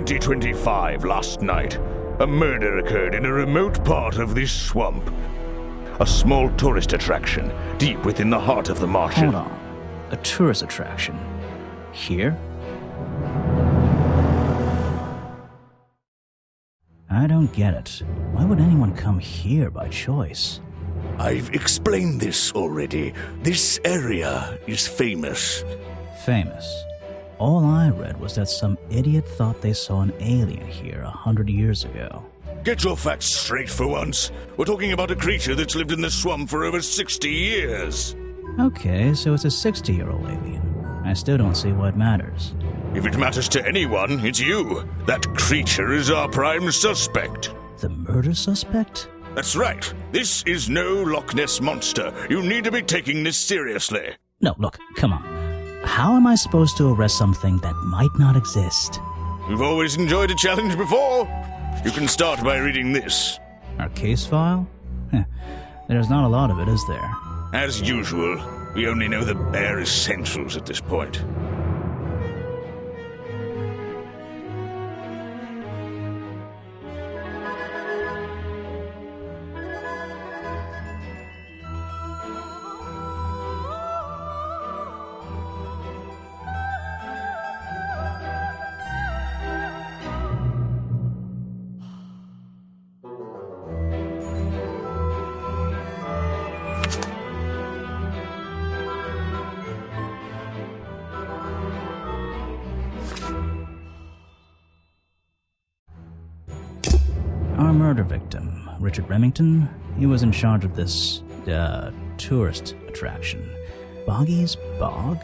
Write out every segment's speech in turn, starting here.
2025 last night, a murder occurred in a remote part of this swamp. A small tourist attraction, deep within the heart of the marsh. Hold on. A tourist attraction? Here? I don't get it. Why would anyone come here by choice? I've explained this already. This area is famous. Famous? All I read was that some idiot thought they saw an alien here 100 years ago. Get your facts straight for once. We're talking about a creature that's lived in the swamp for over 60 years. Okay, so it's a 60-year-old alien. I still don't see what matters. If it matters to anyone, it's you. That creature is our prime suspect. The murder suspect? That's right. This is no Loch Ness monster. You need to be taking this seriously. No, look, come on. How am I supposed to arrest something that might not exist? You've always enjoyed a challenge before. You can start by reading this. Our case file? There's not a lot of it, is there? As usual, we only know the bare essentials at this point. Our murder victim, Richard Remington, he was in charge of this, tourist attraction. Boggy's Bog?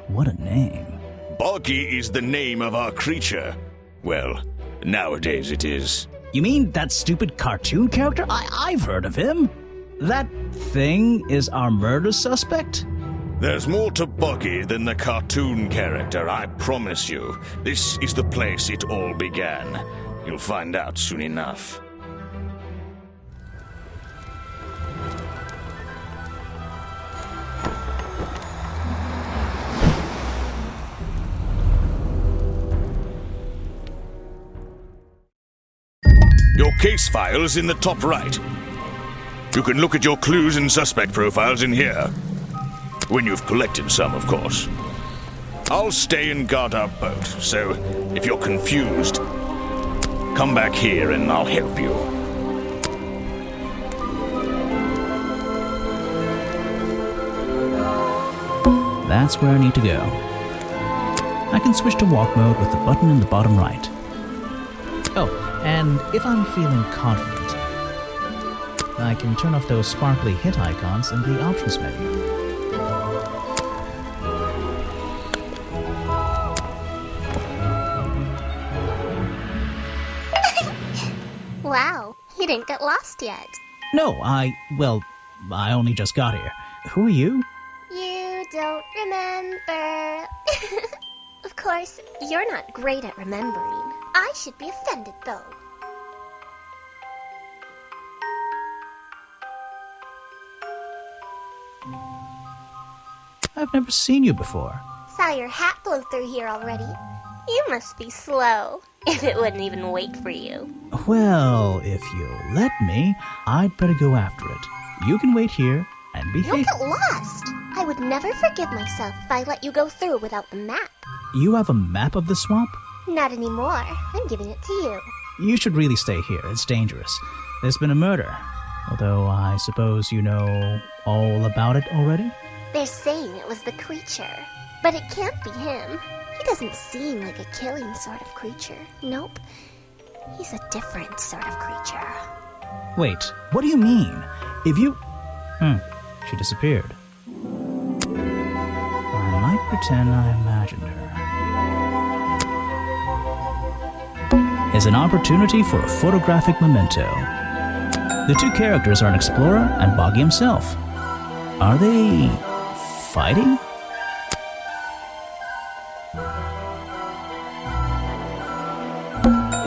What a name. Boggy is the name of our creature. Well, nowadays it is. You mean that stupid cartoon character? I've heard of him. That thing is our murder suspect? There's more to Boggy than the cartoon character, I promise you. This is the place it all began. You'll find out soon enough. Your case file is in the top right. You can look at your clues and suspect profiles in here. When you've collected some, of course. I'll stay and guard our boat, so if you're confused, come back here and I'll help you. That's where I need to go. I can switch to walk mode with the button in the bottom right. Oh, and if I'm feeling confident, I can turn off those sparkly hit icons in the options menu. Wow, you didn't get lost yet. No, I only just got here. Who are you? You don't remember. Of course, you're not great at remembering. I should be offended, though. I've never seen you before. Saw your hat blow through here already. You must be slow, if it wouldn't even wait for you. Well, if you'll let me, I'd better go after it. You can wait here and be You'll faithful. get lost. I would never forgive myself if I let you go through without the map. You have a map of the swamp? Not anymore. I'm giving it to you. You should really stay here. It's dangerous. There's been a murder. Although I suppose you know all about it already? They're saying it was the creature, but it can't be him. He doesn't seem like a killing sort of creature. Nope. He's a different sort of creature. Wait, what do you mean? If you... she disappeared. I might pretend I imagined her. Is an opportunity for a photographic memento. The two characters are an explorer and Boggy himself. Are they... fighting?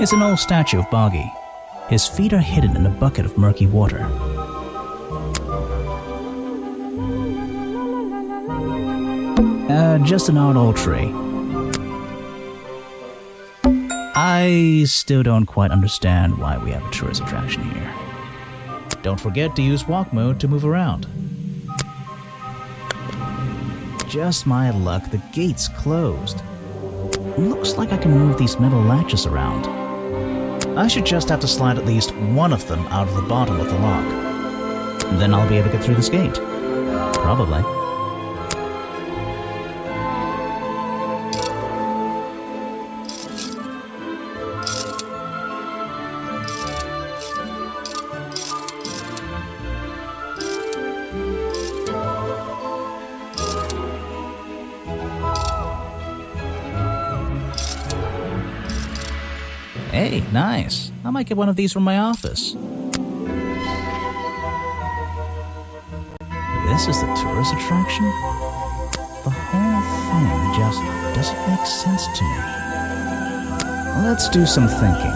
It's an old statue of Boggy. His feet are hidden in a bucket of murky water. Just an odd old tree. I still don't quite understand why we have a tourist attraction here. Don't forget to use walk mode to move around. Just my luck, the gate's closed. Looks like I can move these metal latches around. I should just have to slide at least one of them out of the bottom of the lock. Then I'll be able to get through this gate. Probably. Hey, nice. I might get one of these from my office. This is the tourist attraction? The whole thing just doesn't make sense to me. Let's do some thinking.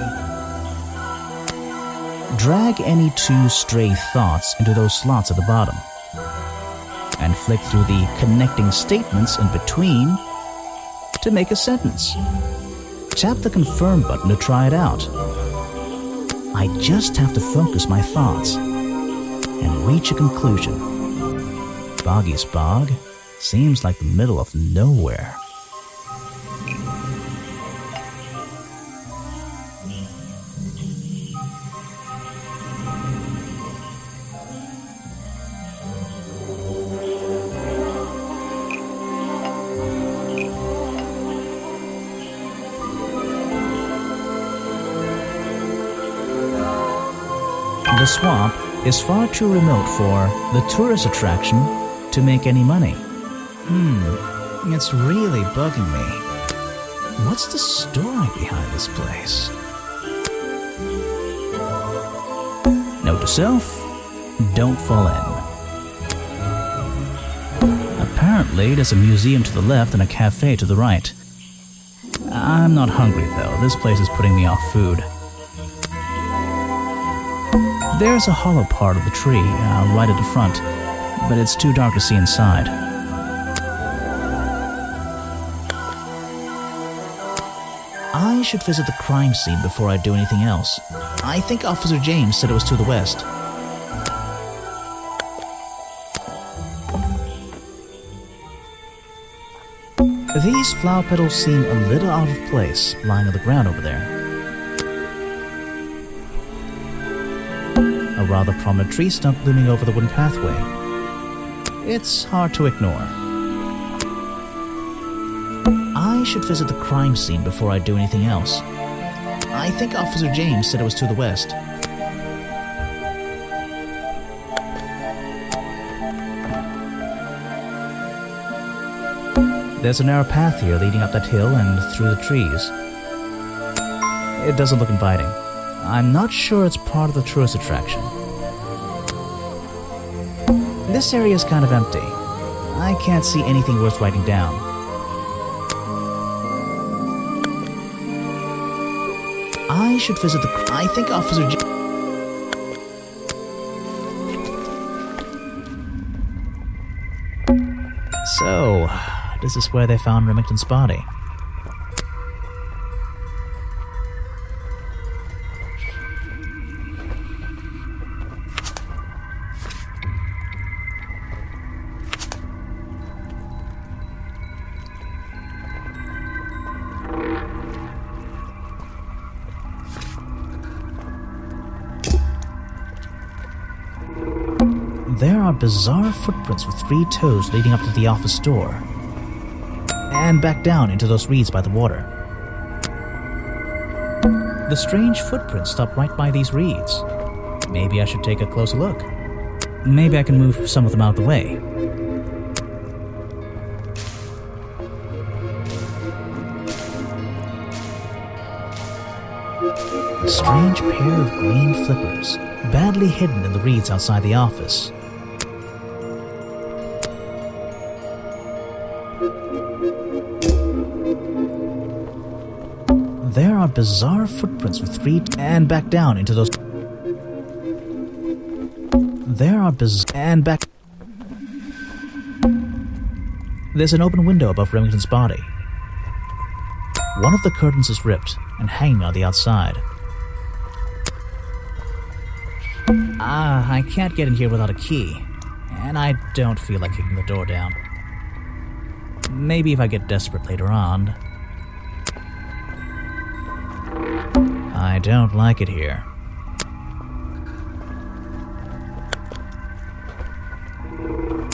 Drag any two stray thoughts into those slots at the bottom, and flick through the connecting statements in between to make a sentence. Tap the confirm button to try it out. I just have to focus my thoughts and reach a conclusion. Boggy's Bog seems like the middle of nowhere. The swamp is far too remote for the tourist attraction to make any money. It's really bugging me. What's the story behind this place? Note to self, don't fall in. Apparently, there's a museum to the left and a cafe to the right. I'm not hungry though, this place is putting me off food. There's a hollow part of the tree right at the front, but it's too dark to see inside. I should visit the crime scene before I do anything else. I think Officer James said it was to the west. These flower petals seem a little out of place, lying on the ground over there. A rather prominent tree stump looming over the wooden pathway. It's hard to ignore. I should visit the crime scene before I do anything else. I think Officer James said it was to the west. There's a narrow path here leading up that hill and through the trees. It doesn't look inviting. I'm not sure it's part of the tourist attraction. This area is kind of empty. I can't see anything worth writing down. I should visit the... I think Officer J... So, this is where they found Remington's body. There are bizarre footprints with 3 toes leading up to the office door, and back down into those reeds by the water. The strange footprints stop right by these reeds. Maybe I should take a closer look. Maybe I can move some of them out of the way. A strange pair of green flippers, badly hidden in the reeds outside the office. There are bizarre footprints with 3 and back down into those. There are and back. There's an open window above Remington's body. One of the curtains is ripped, and hanging on the outside. I can't get in here without a key, and I don't feel like kicking the door down. Maybe if I get desperate later on. I don't like it here.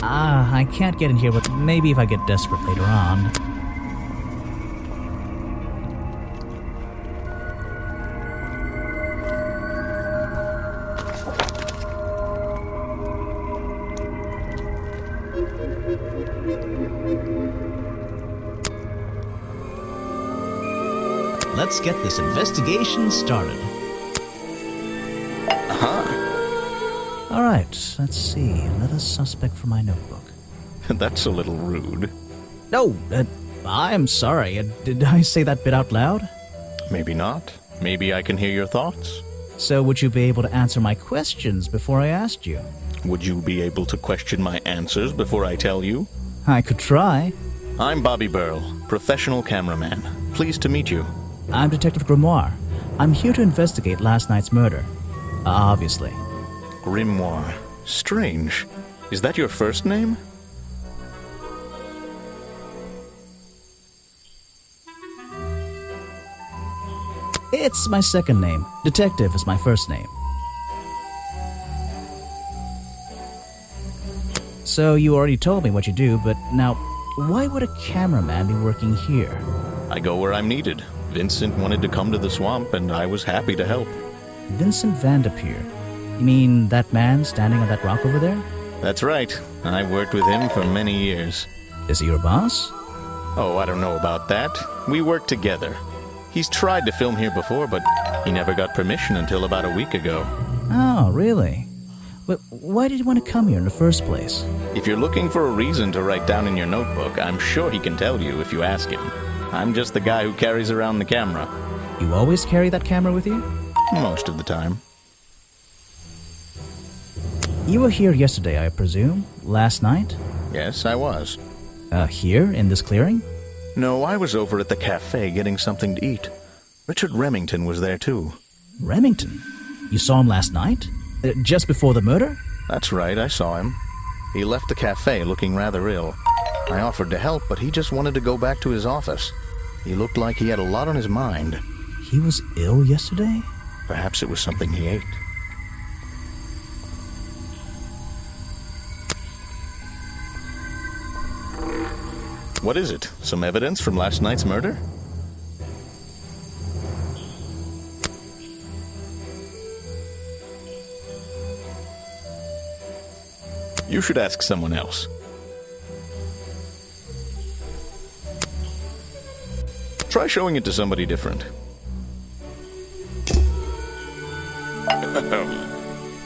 I can't get in here with... Maybe if I get desperate later on. Let's get this investigation started. Alright, let's see. Another suspect for my notebook. That's a little rude. No, I'm sorry. Did I say that bit out loud? Maybe not. Maybe I can hear your thoughts. So would you be able to answer my questions before I asked you? Would you be able to question my answers before I tell you? I could try. I'm Bobby Burl, professional cameraman. Pleased to meet you. I'm Detective Grimoire. I'm here to investigate last night's murder. Obviously. Grimoire. Strange. Is that your first name? It's my second name. Detective is my first name. So you already told me what you do, but now, why would a cameraman be working here? I go where I'm needed. Vincent wanted to come to the swamp, and I was happy to help. Vincent Vanderpeer. You mean that man standing on that rock over there? That's right. I worked with him for many years. Is he your boss? Oh, I don't know about that. We worked together. He's tried to film here before, but he never got permission until about a week ago. Oh, really? But why did you want to come here in the first place? If you're looking for a reason to write down in your notebook, I'm sure he can tell you if you ask him. I'm just the guy who carries around the camera. You always carry that camera with you? Most of the time. You were here yesterday, I presume? Last night? Yes, I was. Here, in this clearing? No, I was over at the cafe getting something to eat. Richard Remington was there too. Remington? You saw him last night? Just before the murder? That's right, I saw him. He left the cafe looking rather ill. I offered to help, but he just wanted to go back to his office. He looked like he had a lot on his mind. He was ill yesterday? Perhaps it was something he ate. What is it? Some evidence from last night's murder? You should ask someone else. Try showing it to somebody different.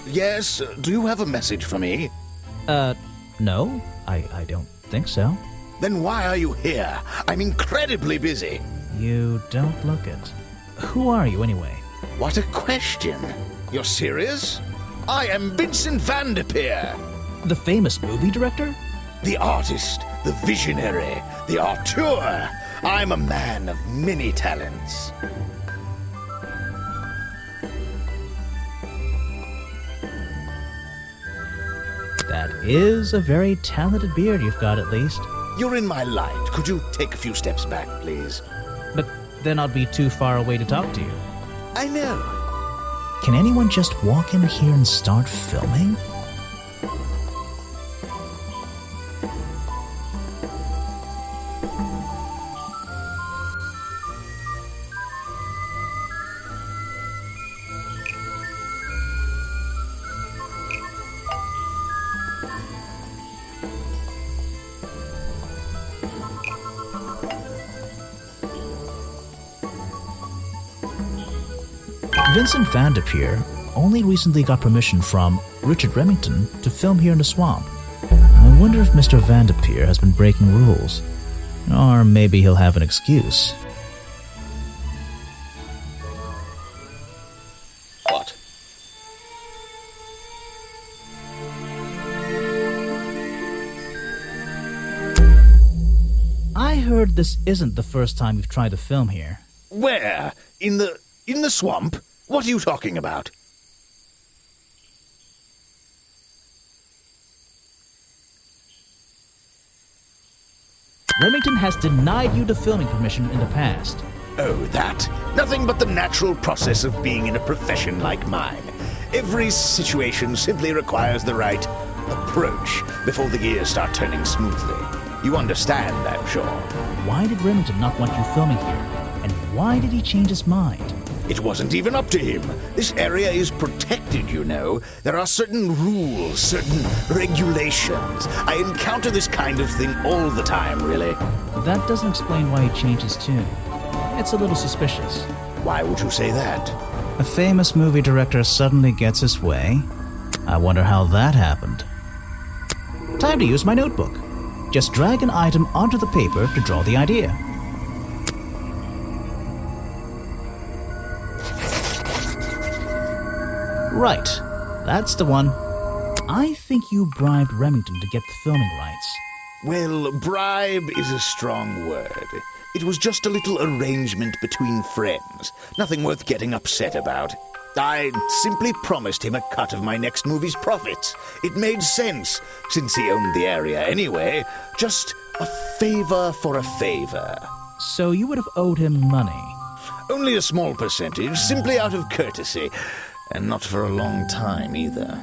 Yes, do you have a message for me? No, I don't think so. Then why are you here? I'm incredibly busy. You don't look it. Who are you, anyway? What a question. You're serious? I am Vincent Vanderpeer. The famous movie director? The artist, the visionary, the auteur. I'm a man of many talents. That is a very talented beard you've got, at least. You're in my light. Could you take a few steps back, please? But then I'd be too far away to talk to you. I know. Can anyone just walk in here and start filming? Vincent Vanderpeer only recently got permission from Richard Remington to film here in the swamp. I wonder if Mr. Vanderpeer has been breaking rules. Or maybe he'll have an excuse. What? I heard this isn't the first time you've tried to film here. Where? In the swamp? What are you talking about? Remington has denied you the filming permission in the past. Oh, that. Nothing but the natural process of being in a profession like mine. Every situation simply requires the right approach before the gears start turning smoothly. You understand, I'm sure. Why did Remington not want you filming here? And why did he change his mind? It wasn't even up to him. This area is protected, you know. There are certain rules, certain regulations. I encounter this kind of thing all the time, really. That doesn't explain why he changed his tune. It's a little suspicious. Why would you say that? A famous movie director suddenly gets his way. I wonder how that happened. Time to use my notebook. Just drag an item onto the paper to draw the idea. Right, that's the one. I think you bribed Remington to get the filming rights. Well, bribe is a strong word. It was just a little arrangement between friends. Nothing worth getting upset about. I simply promised him a cut of my next movie's profits. It made sense, since he owned the area anyway. Just a favor for a favor. So you would have owed him money? Only a small percentage, simply out of courtesy. And not for a long time, either.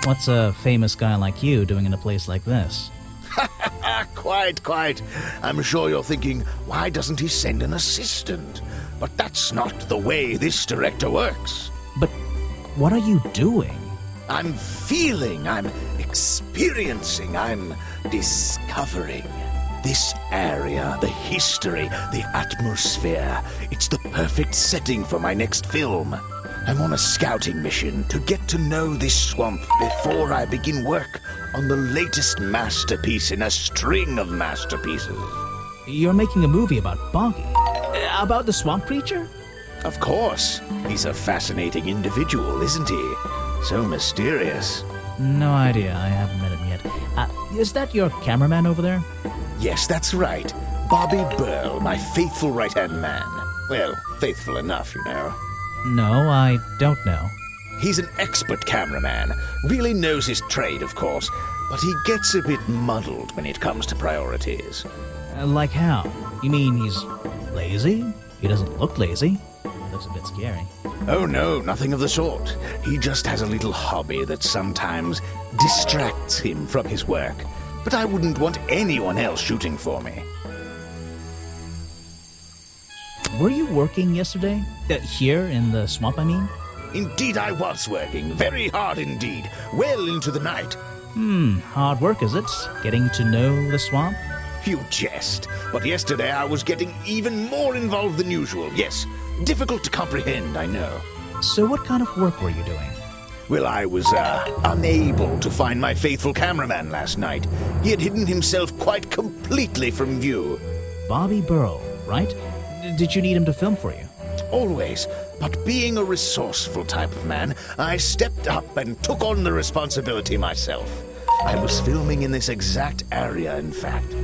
What's a famous guy like you doing in a place like this? Quite. I'm sure you're thinking, why doesn't he send an assistant? But that's not the way this director works. But what are you doing? I'm feeling, I'm experiencing, I'm discovering. This area, the history, the atmosphere, it's the perfect setting for my next film. I'm on a scouting mission to get to know this swamp before I begin work on the latest masterpiece in a string of masterpieces. You're making a movie about Boggy? About the swamp creature? Of course. He's a fascinating individual, isn't he? So mysterious. No idea. I haven't met him yet. Is that your cameraman over there? Yes, that's right. Bobby Burl, my faithful right-hand man. Well, faithful enough, you know. No, I don't know. He's an expert cameraman. Really knows his trade, of course. But he gets a bit muddled when it comes to priorities. Like how? You mean he's lazy? He doesn't look lazy. He looks a bit scary. Oh no, nothing of the sort. He just has a little hobby that sometimes distracts him from his work. But I wouldn't want anyone else shooting for me. Were you working yesterday? Here in the swamp, I mean? Indeed I was working. Very hard indeed. Well into the night. Hard work, is it? Getting to know the swamp? You jest. But yesterday I was getting even more involved than usual. Yes, difficult to comprehend, I know. So what kind of work were you doing? Well, I was, unable to find my faithful cameraman last night. He had hidden himself quite completely from view. Bobby Burl, right? Did you need him to film for you? Always. But being a resourceful type of man, I stepped up and took on the responsibility myself. I was filming in this exact area, in fact.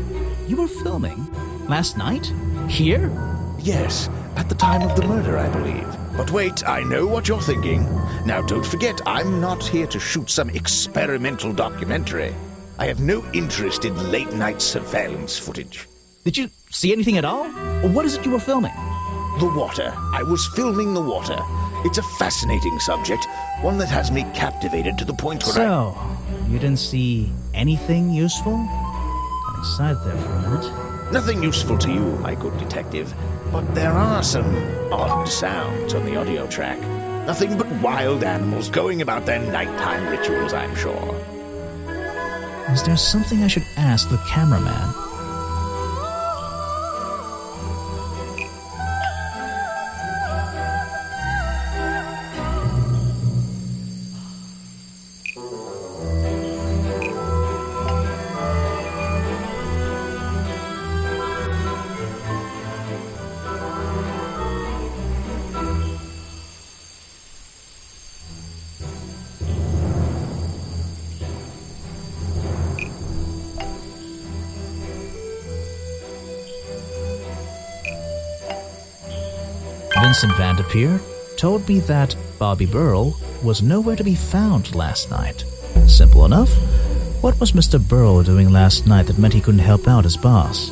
You were filming? Last night? Here? Yes, at the time of the murder, I believe. But wait, I know what you're thinking. Now, don't forget, I'm not here to shoot some experimental documentary. I have no interest in late-night surveillance footage. Did you see anything at all? What is it you were filming? The water. I was filming the water. It's a fascinating subject, one that has me captivated to the point where So, you didn't see anything useful? Got excited there for a minute. Nothing useful to you, my good detective, but there are some odd sounds on the audio track. Nothing but wild animals going about their nighttime rituals, I'm sure. Is there something I should ask the cameraman? Vincent Vanderpeer told me that Bobby Burrell was nowhere to be found last night. Simple enough. What was Mr. Burrell doing last night that meant he couldn't help out his boss?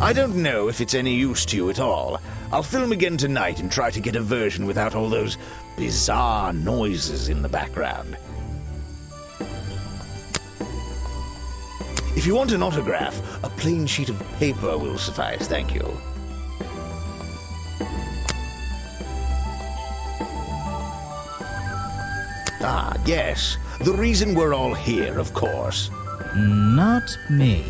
I don't know if it's any use to you at all. I'll film again tonight and try to get a version without all those bizarre noises in the background. If you want an autograph, a plain sheet of paper will suffice, thank you. Ah, yes. The reason we're all here, of course. Not me.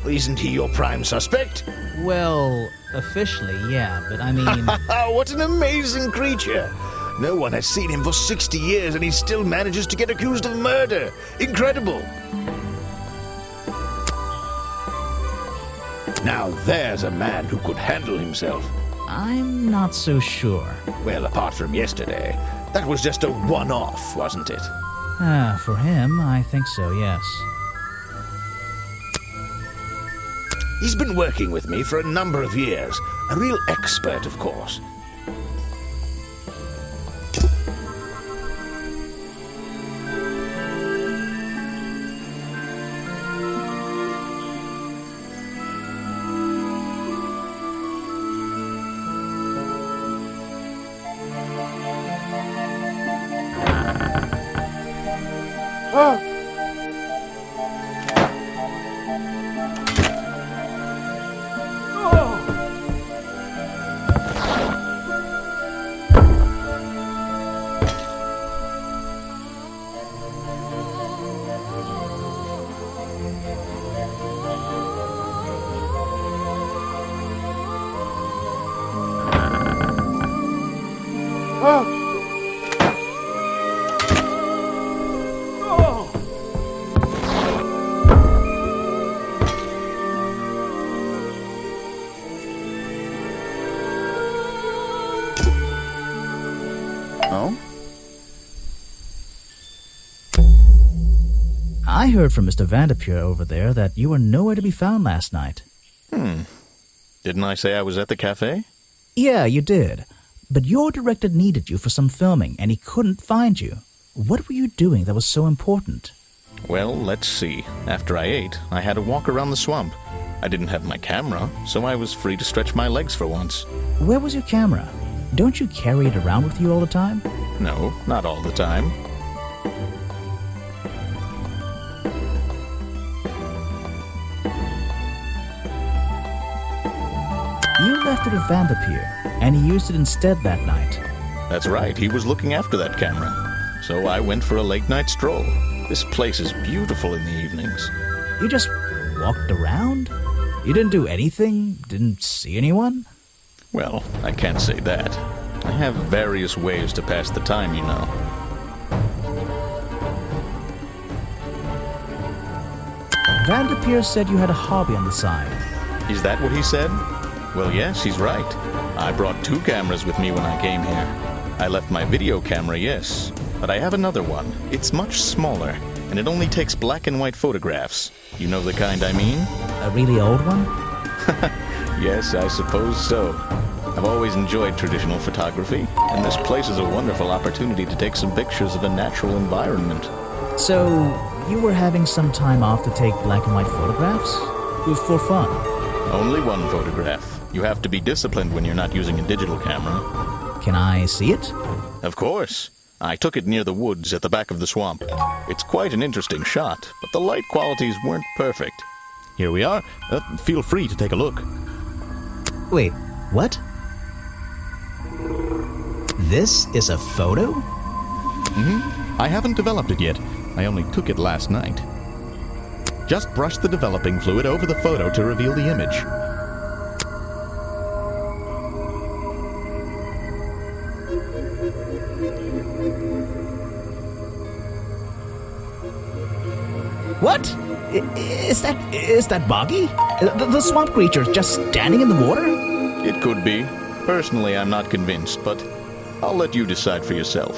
Isn't he your prime suspect? Well, officially, yeah, but I mean... What an amazing creature! No one has seen him for 60 years and he still manages to get accused of murder. Incredible! Now there's a man who could handle himself. I'm not so sure. Well, apart from yesterday, that was just a one-off, wasn't it? For him, I think so, yes. He's been working with me for a number of years. A real expert, of course. Oh? I heard from Mr. Vanderpeer over there that you were nowhere to be found last night. Didn't I say I was at the cafe? Yeah, you did. But your director needed you for some filming, and he couldn't find you. What were you doing that was so important? Well, let's see. After I ate, I had a walk around the swamp. I didn't have my camera, so I was free to stretch my legs for once. Where was your camera? Don't you carry it around with you all the time? No, not all the time. You left it at Vanderpeer, and he used it instead that night. That's right, he was looking after that camera. So I went for a late-night stroll. This place is beautiful in the evenings. You just walked around? You didn't do anything? Didn't see anyone? Well, I can't say that. I have various ways to pass the time, you know. Vanderpeer said you had a hobby on the side. Is that what he said? Well, yes, he's right. I brought 2 cameras with me when I came here. I left my video camera, yes, but I have another one. It's much smaller, and it only takes black and white photographs. You know the kind I mean? A really old one? Yes, I suppose so. I've always enjoyed traditional photography, and this place is a wonderful opportunity to take some pictures of a natural environment. So, you were having some time off to take black and white photographs? For fun? Only one photograph. You have to be disciplined when you're not using a digital camera. Can I see it? Of course. I took it near the woods at the back of the swamp. It's quite an interesting shot, but the light qualities weren't perfect. Here we are. Feel free to take a look. Wait, what? This is a photo? I haven't developed it yet. I only took it last night. Just brush the developing fluid over the photo to reveal the image. What? Is that Boggy? The swamp creature just standing in the water? It could be. Personally, I'm not convinced, but I'll let you decide for yourself.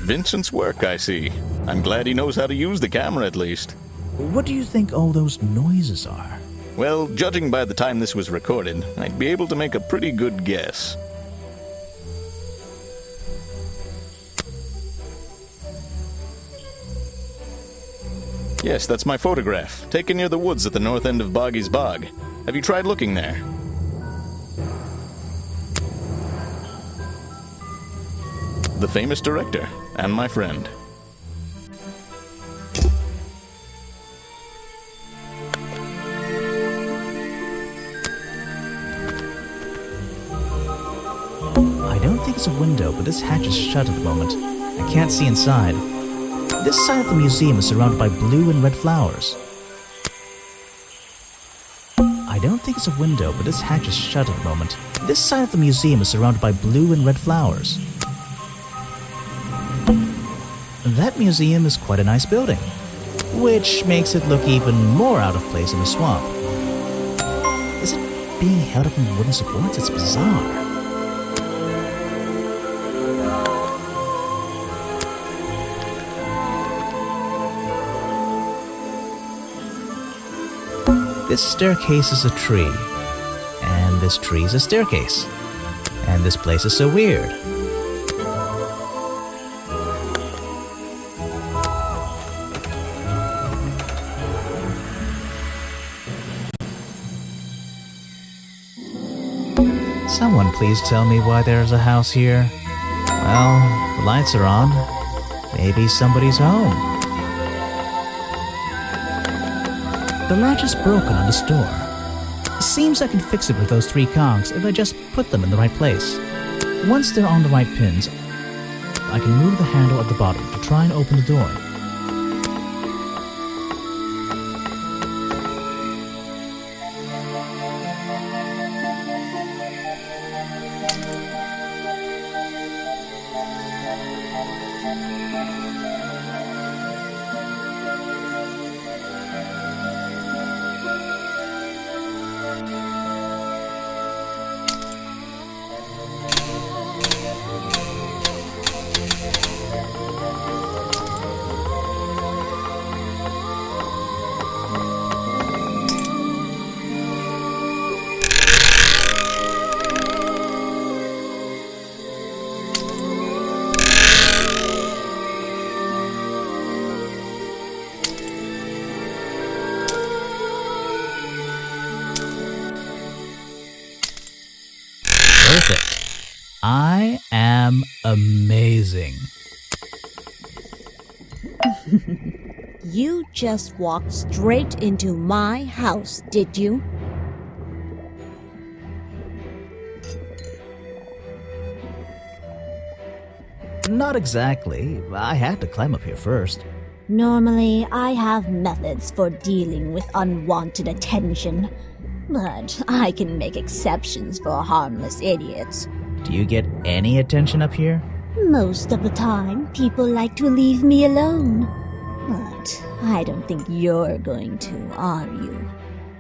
Vincent's work, I see. I'm glad he knows how to use the camera at least. What do you think all those noises are? Well, judging by the time this was recorded, I'd be able to make a pretty good guess. Yes, that's my photograph, taken near the woods at the north end of Boggy's Bog. Have you tried looking there? The famous director, and my friend. I don't think it's a window, but this hatch is shut at the moment. I can't see inside. This side of the museum is surrounded by blue and red flowers. I don't think it's a window, but this hatch is shut at the moment. This side of the museum is surrounded by blue and red flowers. That museum is quite a nice building, which makes it look even more out of place in the swamp. Is it being held up in wooden supports? It's bizarre. This staircase is a tree, and this tree is a staircase, and this place is so weird. Someone please tell me why there's a house here. Well, the lights are on. Maybe somebody's home. The latch is broken on this door. Seems I can fix it with those 3 congs if I just put them in the right place. Once they're on the right pins, I can move the handle at the bottom to try and open the door. Perfect. I am amazing. You just walked straight into my house, did you? Not exactly. I had to climb up here first. Normally, I have methods for dealing with unwanted attention, but I can make exceptions for harmless idiots. Do you get any attention up here? Most of the time, people like to leave me alone. But I don't think you're going to, are you?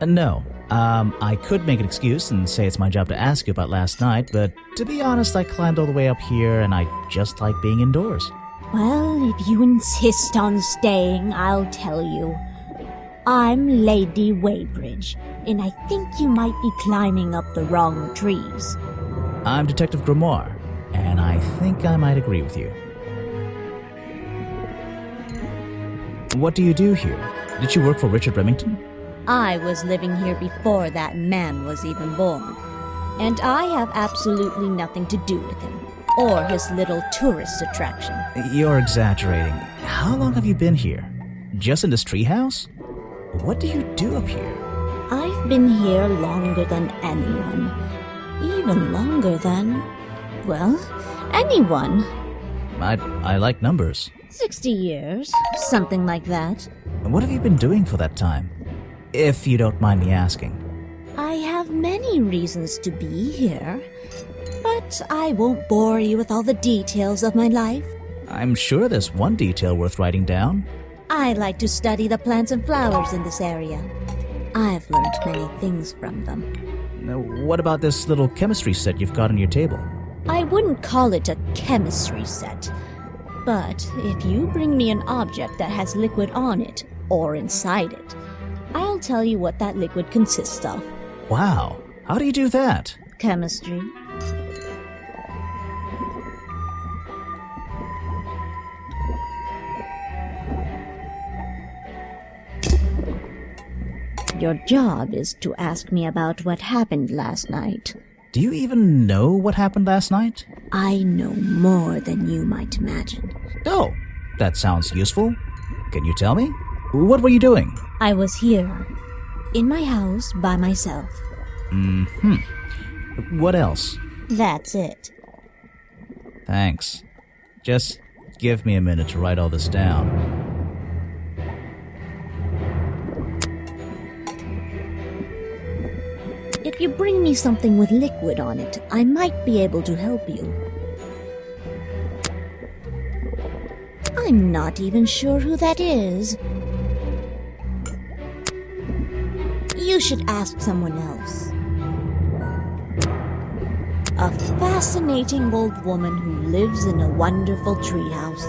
No. I could make an excuse and say it's my job to ask you about last night, but to be honest, I climbed all the way up here and I just like being indoors. Well, if you insist on staying, I'll tell you. I'm Lady Weybridge, and I think you might be climbing up the wrong trees. I'm Detective Grimoire, and I think I might agree with you. What do you do here? Did you work for Richard Remington? I was living here before that man was even born, and I have absolutely nothing to do with him, or his little tourist attraction. You're exaggerating. How long have you been here? Just in this treehouse? What do you do up here? I've been here longer than anyone. Even longer than, well, anyone. I like numbers. 60 years, something like that. What have you been doing for that time? If you don't mind me asking. I have many reasons to be here, but I won't bore you with all the details of my life. I'm sure there's one detail worth writing down. I like to study the plants and flowers in this area. I've learned many things from them. What about this little chemistry set you've got on your table? I wouldn't call it a chemistry set. But if you bring me an object that has liquid on it, or inside it, I'll tell you what that liquid consists of. Wow, how do you do that? Chemistry. Your job is to ask me about what happened last night. Do you even know what happened last night? I know more than you might imagine. Oh, that sounds useful. Can you tell me? What were you doing? I was here, in my house, by myself. What else? That's it. Thanks. Just give me a minute to write all this down. If you bring me something with liquid on it, I might be able to help you. I'm not even sure who that is. You should ask someone else. A fascinating old woman who lives in a wonderful treehouse.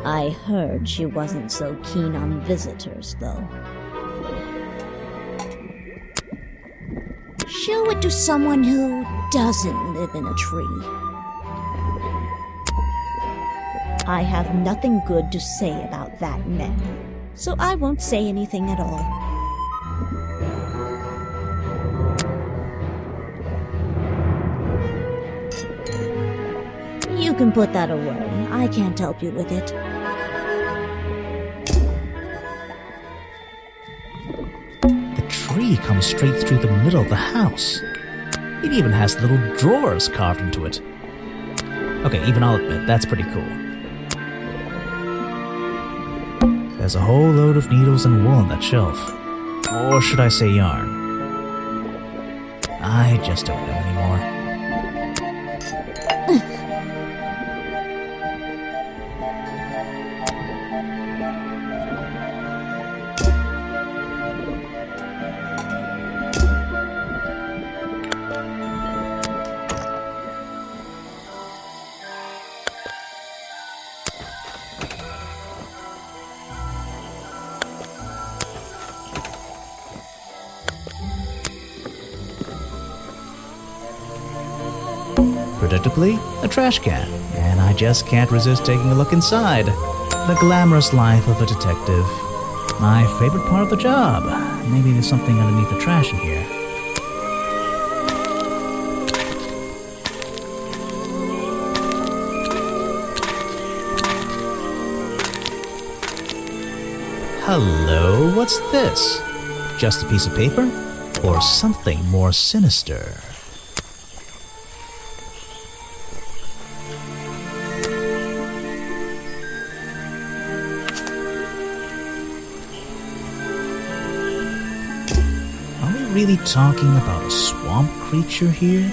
I heard she wasn't so keen on visitors, though. Show it to someone who doesn't live in a tree. I have nothing good to say about that man, so I won't say anything at all. You can put that away. I can't help you with it. The tree comes straight through the middle of the house. It even has little drawers carved into it. Okay, even I'll admit, that's pretty cool. There's a whole load of needles and wool on that shelf. Or should I say yarn? I just don't know anymore. Predictably, a trash can, and I just can't resist taking a look inside. The glamorous life of a detective. My favorite part of the job. Maybe there's something underneath the trash in here. Hello, what's this? Just a piece of paper? Or something more sinister? Really talking about a swamp creature here?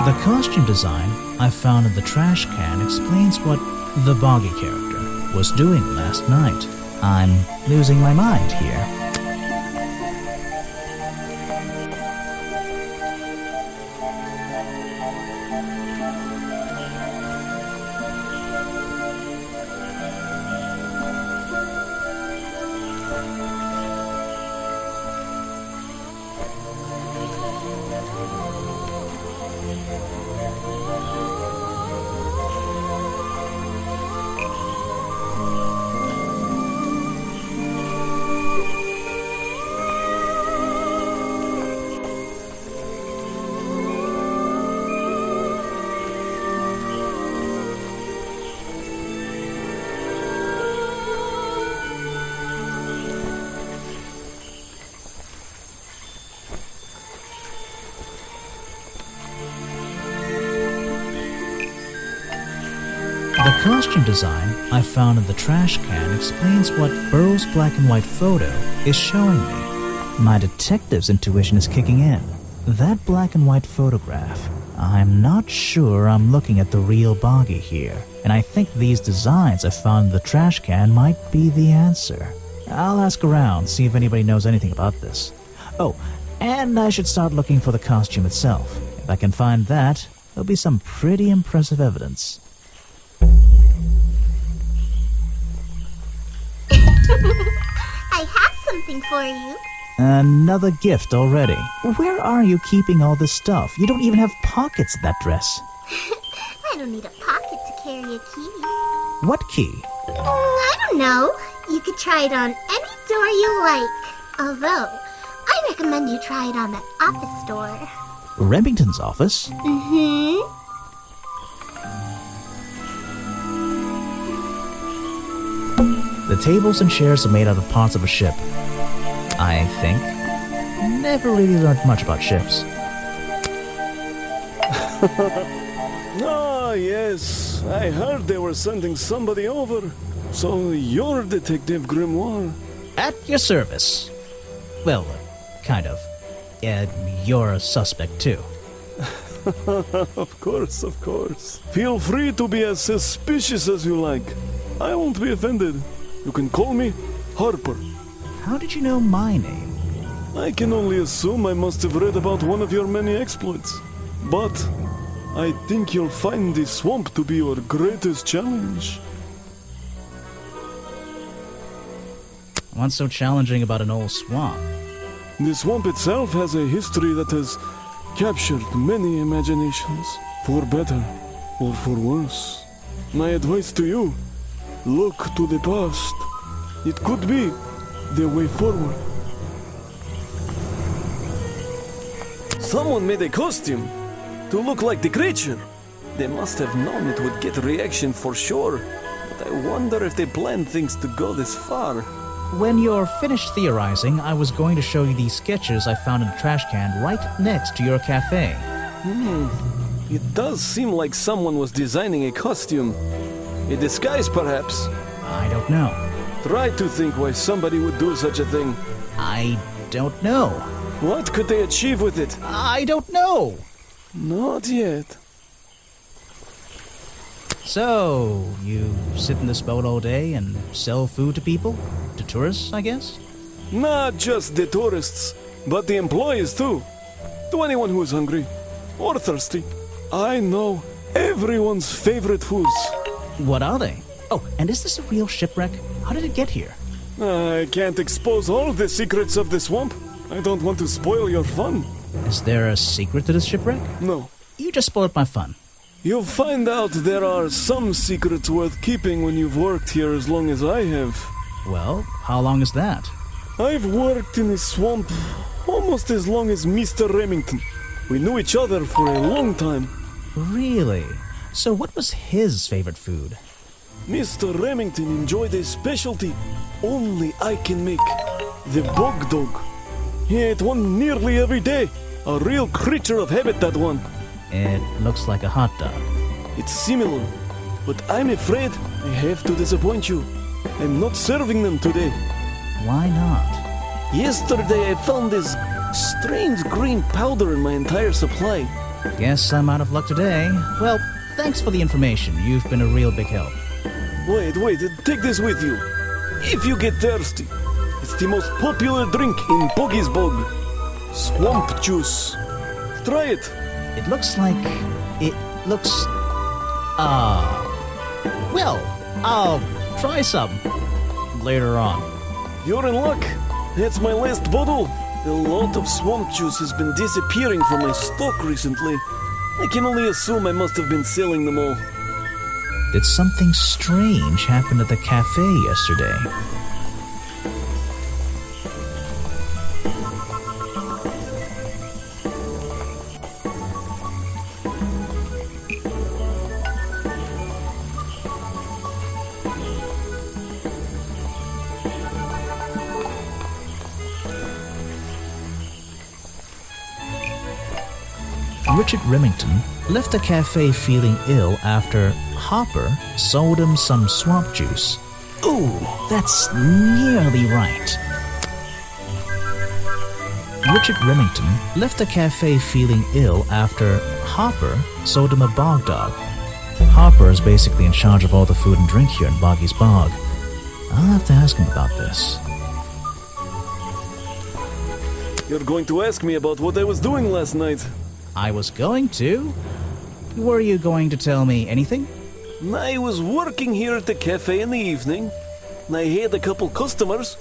The costume design I found in the trash can explains what the Boggy character was doing last night. I'm losing my mind here. The costume design I found in the trash can explains what Burrow's black and white photo is showing me. My detective's intuition is kicking in. That black and white photograph, I'm not sure I'm looking at the real Boggy here, and I think these designs I found in the trash can might be the answer. I'll ask around, see if anybody knows anything about this. Oh, and I should start looking for the costume itself. If I can find that, there'll be some pretty impressive evidence. I have something for you. Another gift already. Where are you keeping all this stuff? You don't even have pockets in that dress. I don't need a pocket to carry a key. What key? I don't know. You could try it on any door you like. Although, I recommend you try it on that office door. Remington's office? Mm-hmm. The tables and chairs are made out of parts of a ship, I think. Never really learned much about ships. Ah, yes. I heard they were sending somebody over. So you're Detective Grimoire. At your service. Well, kind of. You're a suspect too. Of course, of course. Feel free to be as suspicious as you like. I won't be offended. You can call me Harper. How did you know my name? I can only assume I must have read about one of your many exploits. But I think you'll find the swamp to be your greatest challenge. What's so challenging about an old swamp? The swamp itself has a history that has captured many imaginations, for better or for worse. My advice to you, look to the past. It could be the way forward. Someone made a costume to look like the creature. They must have known it would get a reaction for sure, but I wonder if they planned things to go this far. When you're finished theorizing, I was going to show you these sketches I found in a trash can right next to your cafe. It does seem like someone was designing a costume. A disguise, perhaps. I don't know. Try to think why somebody would do such a thing. I don't know. What could they achieve with it? I don't know. Not yet. So, you sit in this boat all day and sell food to people? To tourists, I guess? Not just the tourists, but the employees too. To anyone who is hungry or thirsty. I know everyone's favorite foods. What are they? Oh, and is this a real shipwreck? How did it get here? I can't expose all the secrets of the swamp. I don't want to spoil your fun. Is there a secret to this shipwreck? No. You just spoiled my fun. You'll find out there are some secrets worth keeping when you've worked here as long as I have. Well, how long is that? I've worked in the swamp almost as long as Mr. Remington. We knew each other for a long time. Really? So what was his favorite food? Mr. Remington enjoyed a specialty only I can make. The bog dog. He ate one nearly every day. A real creature of habit, that one. It looks like a hot dog. It's similar, but I'm afraid I have to disappoint you. I'm not serving them today. Why not? Yesterday I found this strange green powder in my entire supply. Guess I'm out of luck today. Well, thanks for the information. You've been a real big help. Wait, take this with you. If you get thirsty, it's the most popular drink in Boggy's Bog. Swamp juice. Try it. It looks... Well, I'll try some later on. You're in luck. That's my last bottle. A lot of swamp juice has been disappearing from my stock recently. I can only assume I must have been selling them all. Did something strange happen at the cafe yesterday? Richard Remington left the cafe feeling ill after Hopper sold him some swamp juice. Ooh, that's nearly right. Richard Remington left the cafe feeling ill after Hopper sold him a bog dog. Hopper is basically in charge of all the food and drink here in Boggy's Bog. I'll have to ask him about this. You're going to ask me about what I was doing last night. I was going to? Were you going to tell me anything? I was working here at the cafe in the evening. I had a couple customers.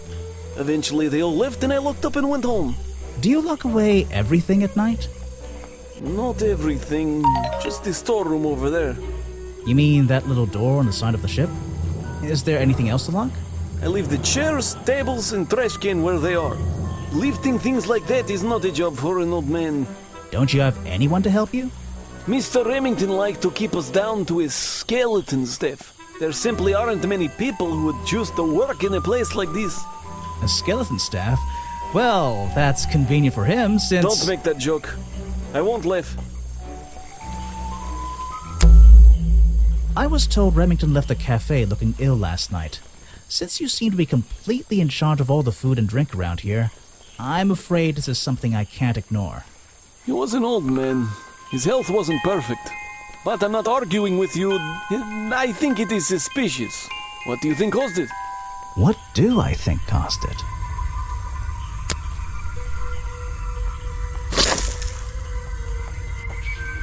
Eventually they all left and I locked up and went home. Do you lock away everything at night? Not everything, just the storeroom over there. You mean that little door on the side of the ship? Is there anything else to lock? I leave the chairs, tables, and trash can where they are. Lifting things like that is not a job for an old man. Don't you have anyone to help you? Mr. Remington liked to keep us down to his skeleton staff. There simply aren't many people who would choose to work in a place like this. A skeleton staff? Well, that's convenient for him since... Don't make that joke. I won't laugh. I was told Remington left the cafe looking ill last night. Since you seem to be completely in charge of all the food and drink around here, I'm afraid this is something I can't ignore. He was an old man. His health wasn't perfect. But I'm not arguing with you. I think it is suspicious. What do you think caused it? What do I think caused it?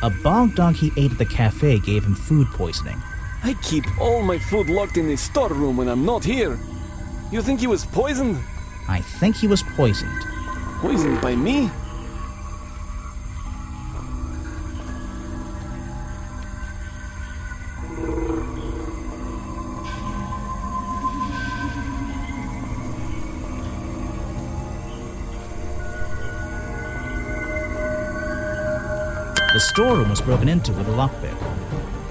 A bog dog he ate at the cafe gave him food poisoning. I keep all my food locked in the storeroom when I'm not here. You think he was poisoned? I think he was poisoned. Poisoned by me? The storeroom was broken into with a lockpick.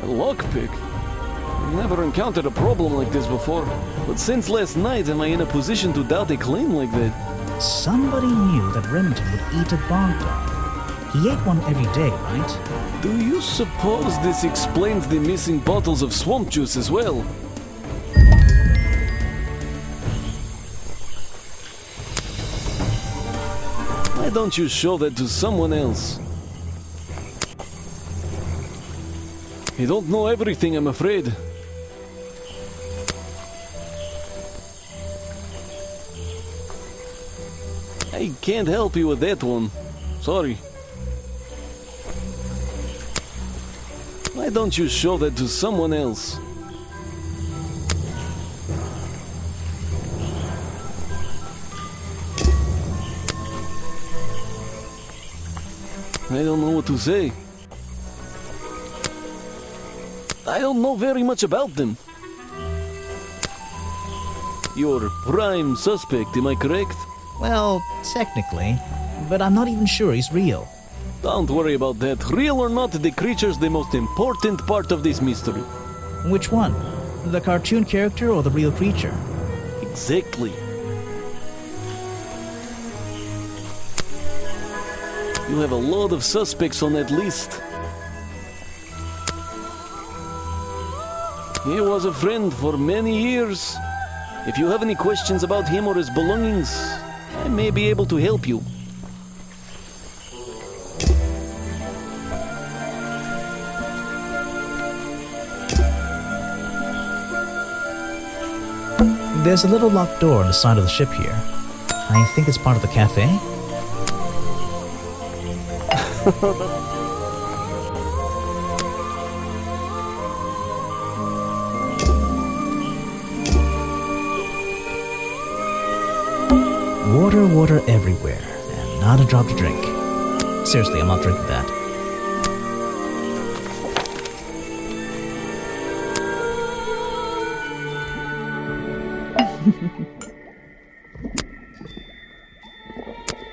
A lockpick? I've never encountered a problem like this before. But since last night, am I in a position to doubt a claim like that? Somebody knew that Remington would eat a bog dog. He ate one every day, right? Do you suppose this explains the missing bottles of swamp juice as well? Why don't you show that to someone else? I don't know everything, I'm afraid. I can't help you with that one. Sorry. Why don't you show that to someone else? I don't know what to say. I don't know very much about them. You're prime suspect, am I correct? Well, technically, but I'm not even sure he's real. Don't worry about that. Real or not, the creature's the most important part of this mystery. Which one? The cartoon character or the real creature? Exactly. You have a lot of suspects on that list. He was a friend for many years. If you have any questions about him or his belongings, I may be able to help you. There's a little locked door on the side of the ship here. I think it's part of the cafe. Water everywhere, and not a drop to drink. Seriously, I'm not drinking that.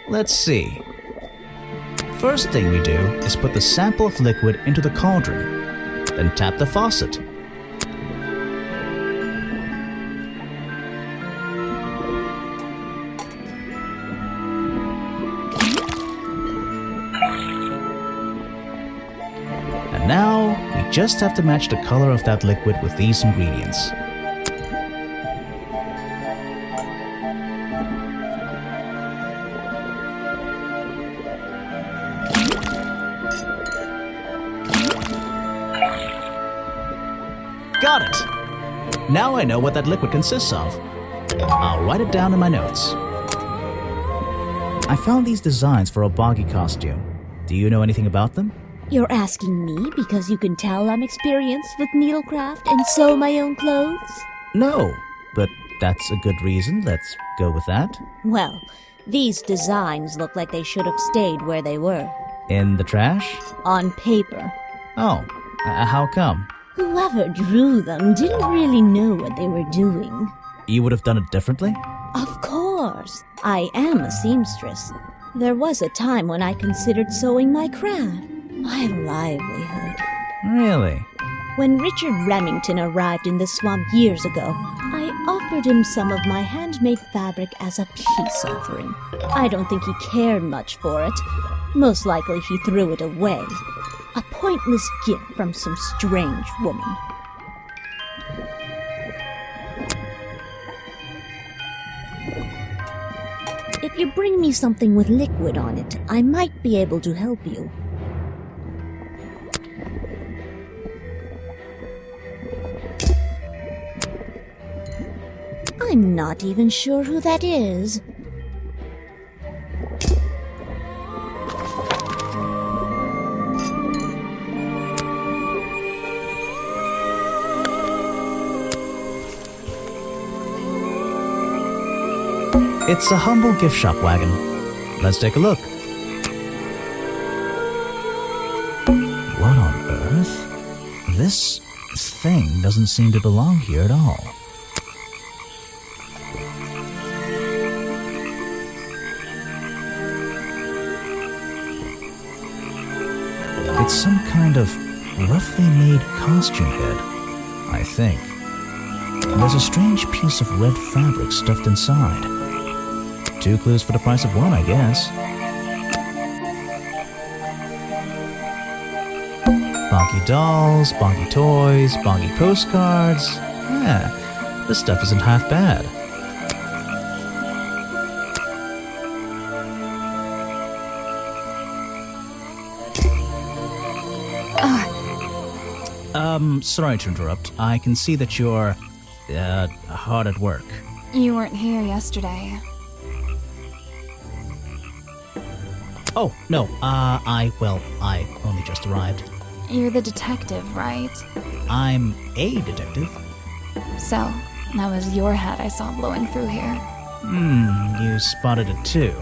Let's see. First thing we do is put the sample of liquid into the cauldron, then tap the faucet. just have to match the color of that liquid with these ingredients. Got it! Now I know what that liquid consists of. I'll write it down in my notes. I found these designs for a boggy costume. Do you know anything about them? You're asking me because you can tell I'm experienced with needlecraft and sew my own clothes? No, but that's a good reason. Let's go with that. Well, these designs look like they should have stayed where they were. In the trash? On paper. Oh, how come? Whoever drew them didn't really know what they were doing. You would have done it differently? Of course. I am a seamstress. There was a time when I considered sewing my craft, my livelihood. Really? When Richard Remington arrived in the swamp years ago, I offered him some of my handmade fabric as a peace offering. I don't think he cared much for it. Most likely he threw it away. A pointless gift from some strange woman. If you bring me something with liquid on it, I might be able to help you. I'm not even sure who that is. It's a humble gift shop wagon. Let's take a look. What on earth? This thing doesn't seem to belong here at all. It's some kind of roughly made costume head, I think. There's a strange piece of red fabric stuffed inside. 2 clues for the price of 1, I guess. Boggy dolls, boggy toys, boggy postcards. Yeah, this stuff isn't half bad. Sorry to interrupt. I can see that you're, hard at work. You weren't here yesterday. Oh, no, I only just arrived. You're the detective, right? I'm a detective. So, that was your head I saw blowing through here. You spotted it too.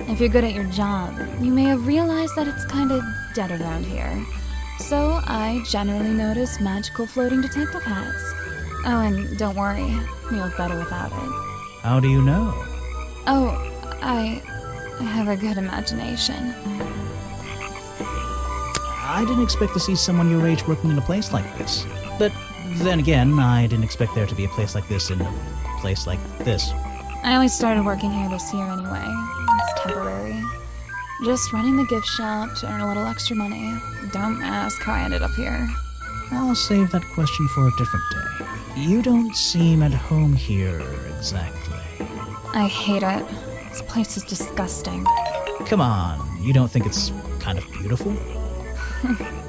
If you're good at your job, you may have realized that it's kinda dead around here. So, I generally notice magical floating detective hats. Oh, and don't worry, you look better without it. How do you know? Oh, I have a good imagination. I didn't expect to see someone your age working in a place like this. But then again, I didn't expect there to be a place like this in a place like this. I only started working here this year anyway. It's temporary. Just running the gift shop to earn a little extra money. Don't ask how I ended up here. I'll save that question for a different day. You don't seem at home here, exactly. I hate it. This place is disgusting. Come on, you don't think it's kind of beautiful?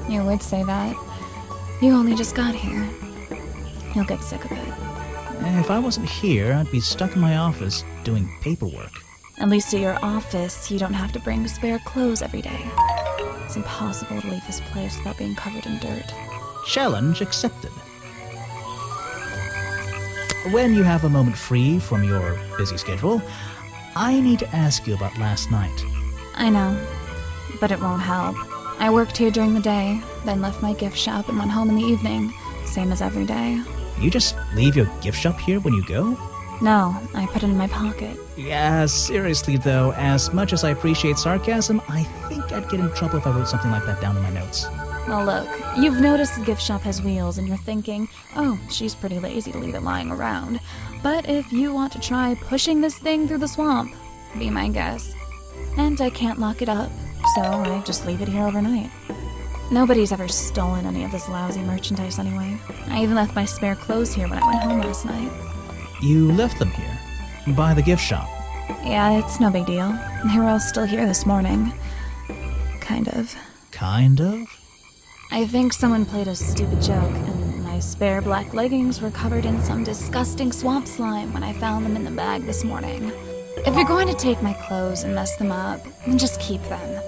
You would say that. You only just got here. You'll get sick of it. If I wasn't here, I'd be stuck in my office doing paperwork. At least at your office, you don't have to bring spare clothes every day. It's impossible to leave this place without being covered in dirt. Challenge accepted. When you have a moment free from your busy schedule, I need to ask you about last night. I know, but it won't help. I worked here during the day, then left my gift shop and went home in the evening, same as every day. You just leave your gift shop here when you go? No, I put it in my pocket. Yeah, seriously though, as much as I appreciate sarcasm, I think I'd get in trouble if I wrote something like that down in my notes. Well, look, you've noticed the gift shop has wheels and you're thinking, oh, she's pretty lazy to leave it lying around. But if you want to try pushing this thing through the swamp, be my guest. And I can't lock it up, so I just leave it here overnight. Nobody's ever stolen any of this lousy merchandise anyway. I even left my spare clothes here when I went home last night. You left them here? By the gift shop? Yeah, it's no big deal. They were all still here this morning. Kind of. Kind of? I think someone played a stupid joke, and my spare black leggings were covered in some disgusting swamp slime when I found them in the bag this morning. If you're going to take my clothes and mess them up, then just keep them.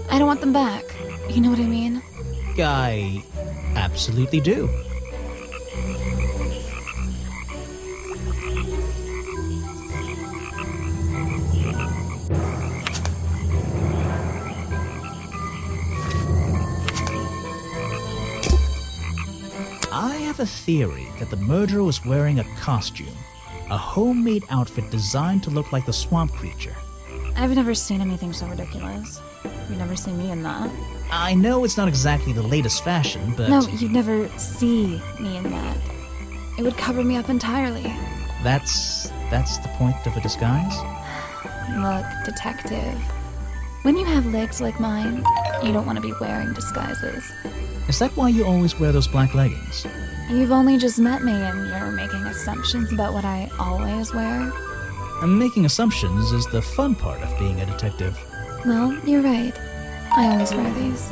I don't want them back. You know what I mean? I absolutely do. I have a theory that the murderer was wearing a costume, a homemade outfit designed to look like the swamp creature. I've never seen anything so ridiculous. You've never seen me in that. I know it's not exactly the latest fashion, but... No, you'd never see me in that. It would cover me up entirely. That's the point of a disguise? Look, detective. When you have legs like mine, you don't want to be wearing disguises. Is that why you always wear those black leggings? You've only just met me and you're making assumptions about what I always wear. And making assumptions is the fun part of being a detective. Well, you're right. I always wear these.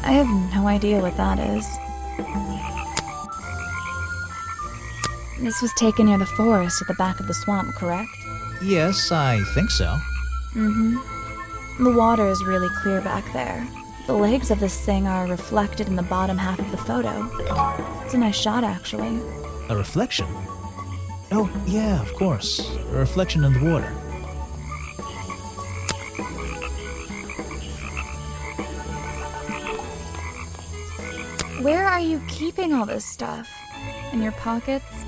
I have no idea what that is. This was taken near the forest at the back of the swamp, correct? Yes, I think so. Mm-hmm. The water is really clear back there. The legs of this thing are reflected in the bottom half of the photo. It's a nice shot, actually. A reflection? Oh, yeah, of course. A reflection in the water. Where are you keeping all this stuff? In your pockets?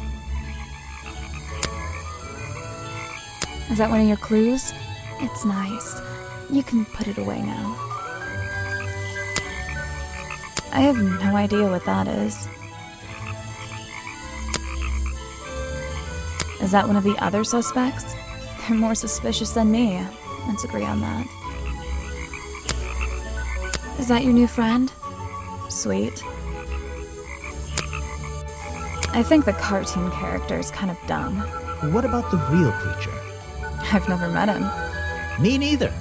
Is that one of your clues? It's nice. You can put it away now. I have no idea what that is. Is that one of the other suspects? They're more suspicious than me. Let's agree on that. Is that your new friend? Sweet. I think the cartoon character is kind of dumb. What about the real creature? I've never met him. Me neither.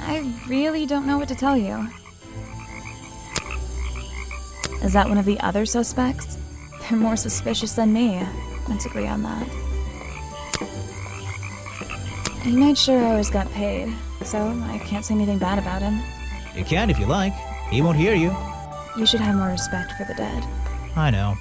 I really don't know what to tell you. Is that one of the other suspects? They're more suspicious than me. Let's agree on that. He made sure I always got paid, so I can't say anything bad about him. You can if you like. He won't hear you. You should have more respect for the dead. I know.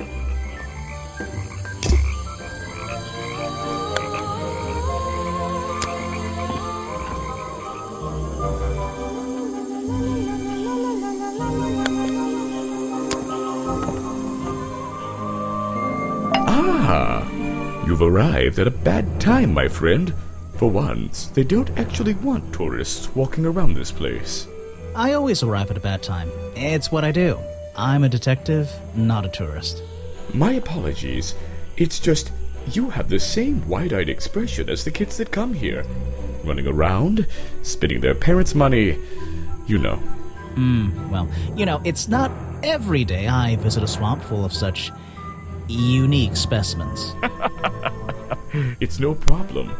You've arrived at a bad time, my friend. For once, they don't actually want tourists walking around this place. I always arrive at a bad time. It's what I do. I'm a detective, not a tourist. My apologies. It's just, you have the same wide-eyed expression as the kids that come here. Running around, spending their parents' money, you know. Well, it's not every day I visit a swamp full of such unique specimens. It's no problem.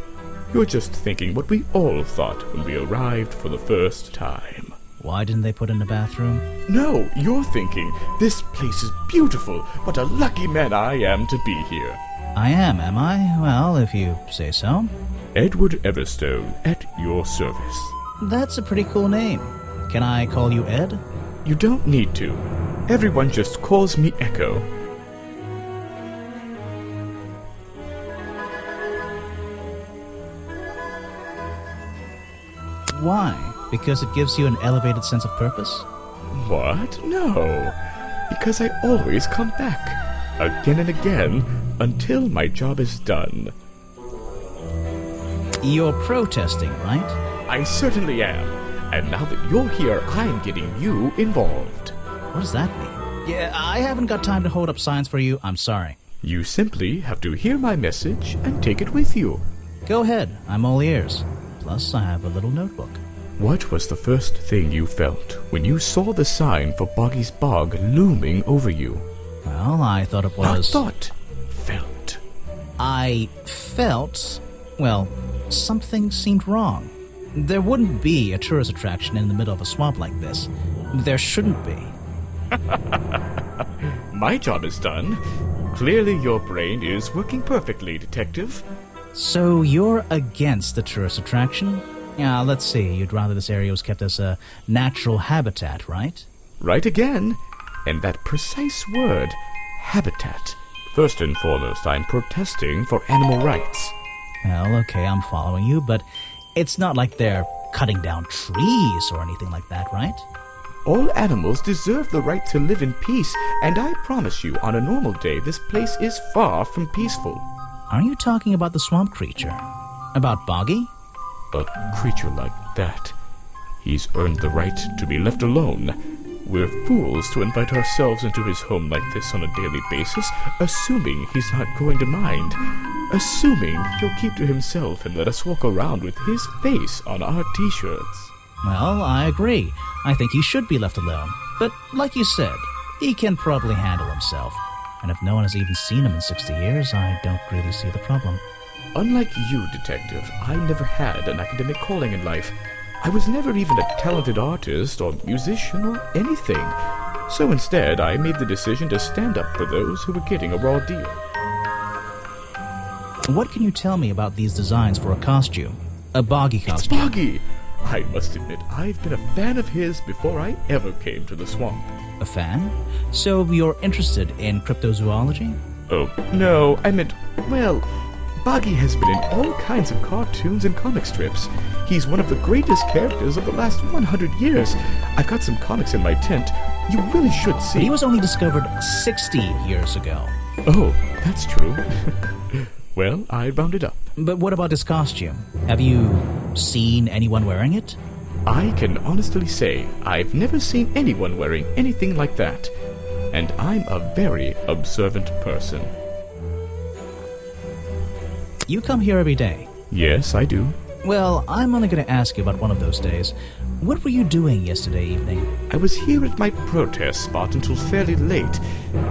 You're just thinking what we all thought when we arrived for the first time. Why didn't they put in a bathroom? No, you're thinking, this place is beautiful. What a lucky man I am to be here. I am I? Well, if you say so. Edward Everstone, at your service. That's a pretty cool name. Can I call you Ed? You don't need to. Everyone just calls me Echo. Why? Because it gives you an elevated sense of purpose? What? No. Because I always come back. Again and again, until my job is done. You're protesting, right? I certainly am. And now that you're here, I'm getting you involved. What does that mean? Yeah, I haven't got time to hold up signs for you. I'm sorry. You simply have to hear my message and take it with you. Go ahead, I'm all ears. Plus, I have a little notebook. What was the first thing you felt when you saw the sign for Boggy's Bog looming over you? Well, I thought it was... Not thought. Felt. I felt... well, something seemed wrong. There wouldn't be a tourist attraction in the middle of a swamp like this. There shouldn't be. My job is done. Clearly your brain is working perfectly, Detective. So you're against the tourist attraction? Yeah, let's see. You'd rather this area was kept as a natural habitat, right? Right again. And that precise word, habitat. First and foremost, I'm protesting for animal rights. Well, okay, I'm following you, but it's not like they're cutting down trees or anything like that, right? All animals deserve the right to live in peace, and I promise you, on a normal day, this place is far from peaceful. Are you talking about the swamp creature? About Boggy? A creature like that. He's earned the right to be left alone. We're fools to invite ourselves into his home like this on a daily basis, assuming he's not going to mind. Assuming he'll keep to himself and let us walk around with his face on our t-shirts. Well, I agree. I think he should be left alone. But like you said, he can probably handle himself. And if no one has even seen him in 60 years, I don't really see the problem. Unlike you, Detective, I never had an academic calling in life. I was never even a talented artist or musician or anything. So instead, I made the decision to stand up for those who were getting a raw deal. What can you tell me about these designs for a costume? A Boggy costume. It's Boggy! I must admit, I've been a fan of his before I ever came to the swamp. A fan? So you're interested in cryptozoology? Oh, no, I meant, well, Boggy has been in all kinds of cartoons and comic strips. He's one of the greatest characters of the last 100 years. I've got some comics in my tent. You really should see. But he was only discovered 60 years ago. Oh, that's true. Well, I rounded up. But what about his costume? Have you seen anyone wearing it? I can honestly say I've never seen anyone wearing anything like that. And I'm a very observant person. You come here every day? Yes, I do. Well, I'm only going to ask you about one of those days. What were you doing yesterday evening? I was here at my protest spot until fairly late.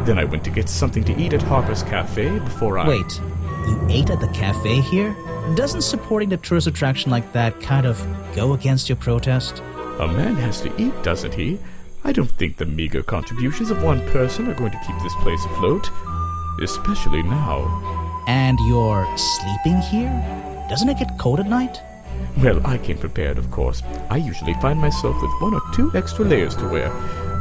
Then I went to get something to eat at Harper's Cafe before I... Wait, you ate at the cafe here? Doesn't supporting the tourist attraction like that kind of go against your protest? A man has to eat, doesn't he? I don't think the meager contributions of one person are going to keep this place afloat. Especially now. And you're sleeping here? Doesn't it get cold at night? Well, I came prepared, of course. I usually find myself with 1 or 2 extra layers to wear.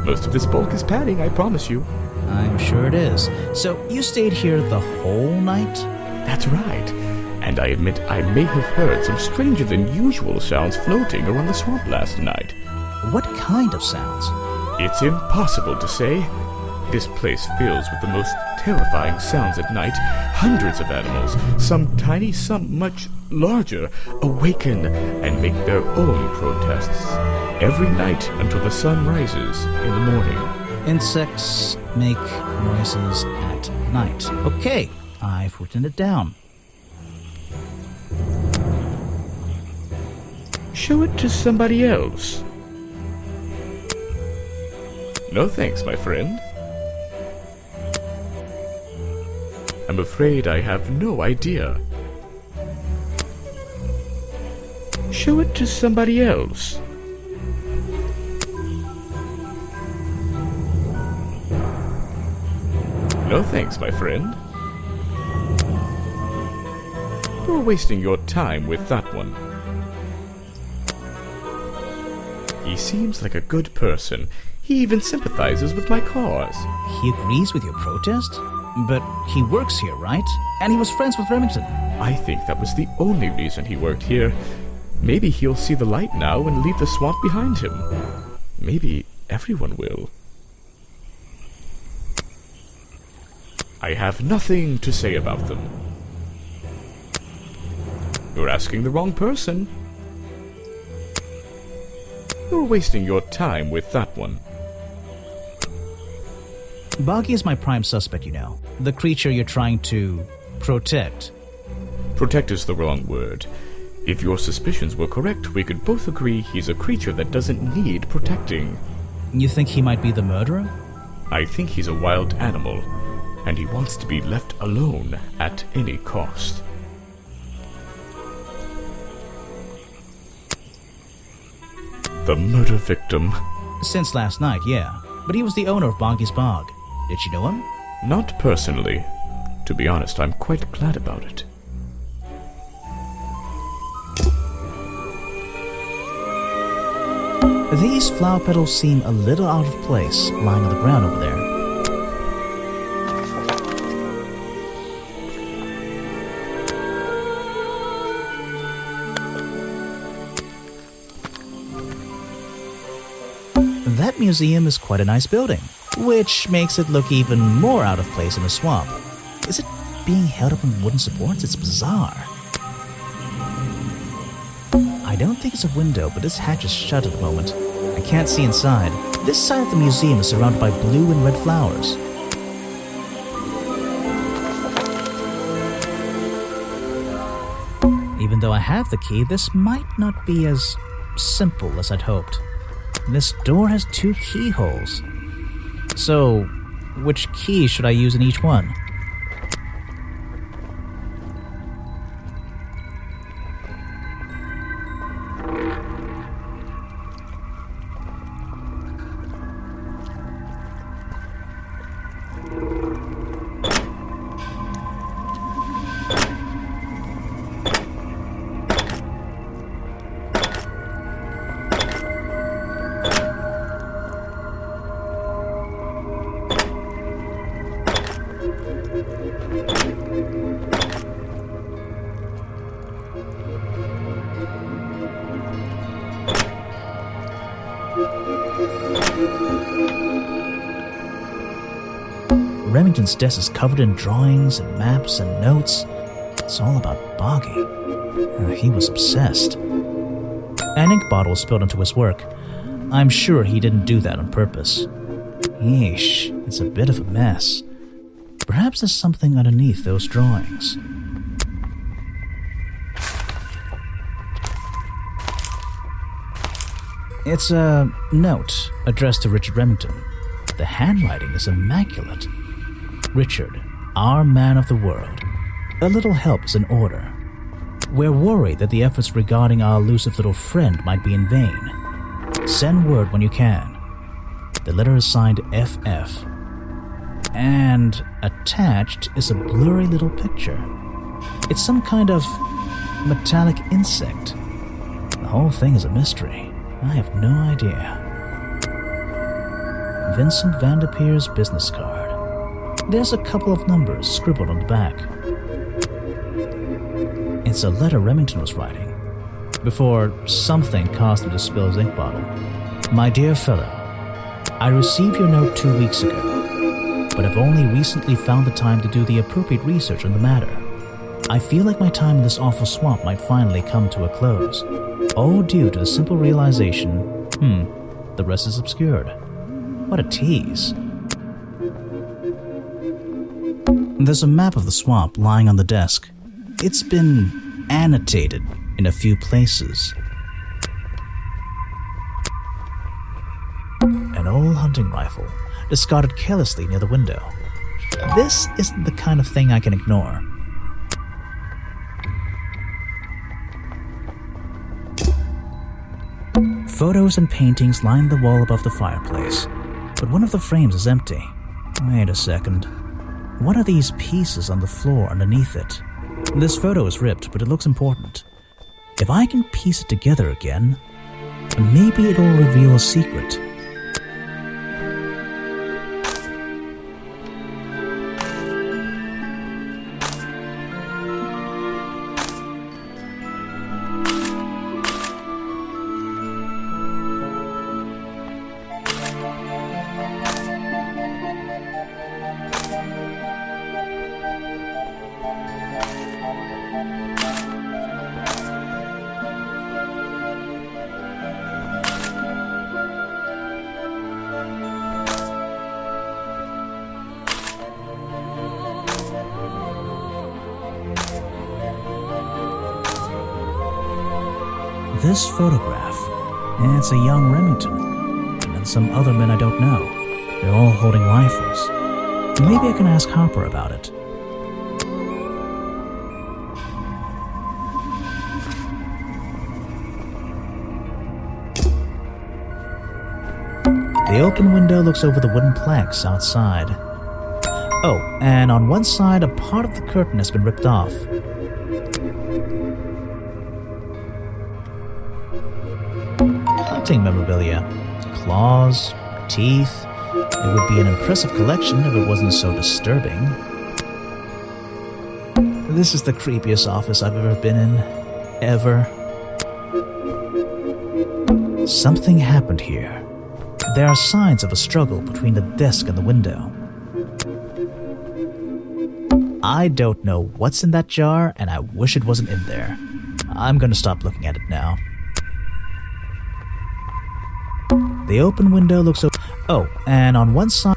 Most of this bulk is padding, I promise you. I'm sure it is. So you stayed here the whole night? That's right. And I admit I may have heard some stranger than usual sounds floating around the swamp last night. What kind of sounds? It's impossible to say. This place fills with the most terrifying sounds at night. Hundreds of animals, some tiny, some much larger, awaken and make their own protests. Every night until the sun rises in the morning. Insects make noises at night. Okay, I've written it down. Show it to somebody else. No thanks, my friend. I'm afraid I have no idea. Show it to somebody else. No thanks, my friend. You're wasting your time with that one. He seems like a good person. He even sympathizes with my cause. He agrees with your protest? But he works here, right? And he was friends with Remington. I think that was the only reason he worked here. Maybe he'll see the light now and leave the swamp behind him. Maybe everyone will. I have nothing to say about them. You're asking the wrong person. You're wasting your time with that one. Boggy is my prime suspect, you know. The creature you're trying to protect. Protect is the wrong word. If your suspicions were correct, we could both agree he's a creature that doesn't need protecting. You think he might be the murderer? I think he's a wild animal, and he wants to be left alone at any cost. The murder victim. Since last night, yeah. But he was the owner of Boggy's Bog. Did you know him? Not personally. To be honest, I'm quite glad about it. These flower petals seem a little out of place, lying on the ground over there. That museum is quite a nice building, which makes it look even more out of place in a swamp. Is it being held up on wooden supports? It's bizarre. I don't think it's a window, but this hatch is shut at the moment. I can't see inside. This side of the museum is surrounded by blue and red flowers. Even though I have the key, this might not be as simple as I'd hoped. This door has 2 keyholes. So, which key should I use in each one? Remington's desk is covered in drawings and maps and notes. It's all about Boggy. He was obsessed. An ink bottle was spilled into his work. I'm sure he didn't do that on purpose. Yeesh, it's a bit of a mess. Perhaps there's something underneath those drawings. It's a note addressed to Richard Remington. The handwriting is immaculate. Richard, our man of the world. A little help is in order. We're worried that the efforts regarding our elusive little friend might be in vain. Send word when you can. The letter is signed FF. And attached is a blurry little picture. It's some kind of metallic insect. The whole thing is a mystery. I have no idea. Vincent Vanderpeer's business card. There's a couple of numbers scribbled on the back. It's a letter Remington was writing before something caused him to spill his ink bottle. My dear fellow, I received your note 2 weeks ago, but have only recently found the time to do the appropriate research on the matter. I feel like my time in this awful swamp might finally come to a close, all due to the simple realization, the rest is obscured. What a tease. There's a map of the swamp lying on the desk. It's been annotated in a few places. An old hunting rifle, discarded carelessly near the window. This isn't the kind of thing I can ignore. Photos and paintings line the wall above the fireplace, but one of the frames is empty. Wait a second. What are these pieces on the floor underneath it? This photo is ripped, but it looks important. If I can piece it together again, maybe it'll reveal a secret. this photograph. It's a young Remington, and some other men I don't know. They're all holding rifles. Maybe I can ask Harper about it. The open window looks over the wooden planks outside. Oh, and on one side, a part of the curtain has been ripped off. Hunting memorabilia. Claws, teeth. It would be an impressive collection if it wasn't so disturbing. This is the creepiest office I've ever been in. Ever. Something happened here. There are signs of a struggle between the desk and the window. I don't know what's in that jar, and I wish it wasn't in there. I'm gonna stop looking at it now. The open window looks open. Oh, and on one side...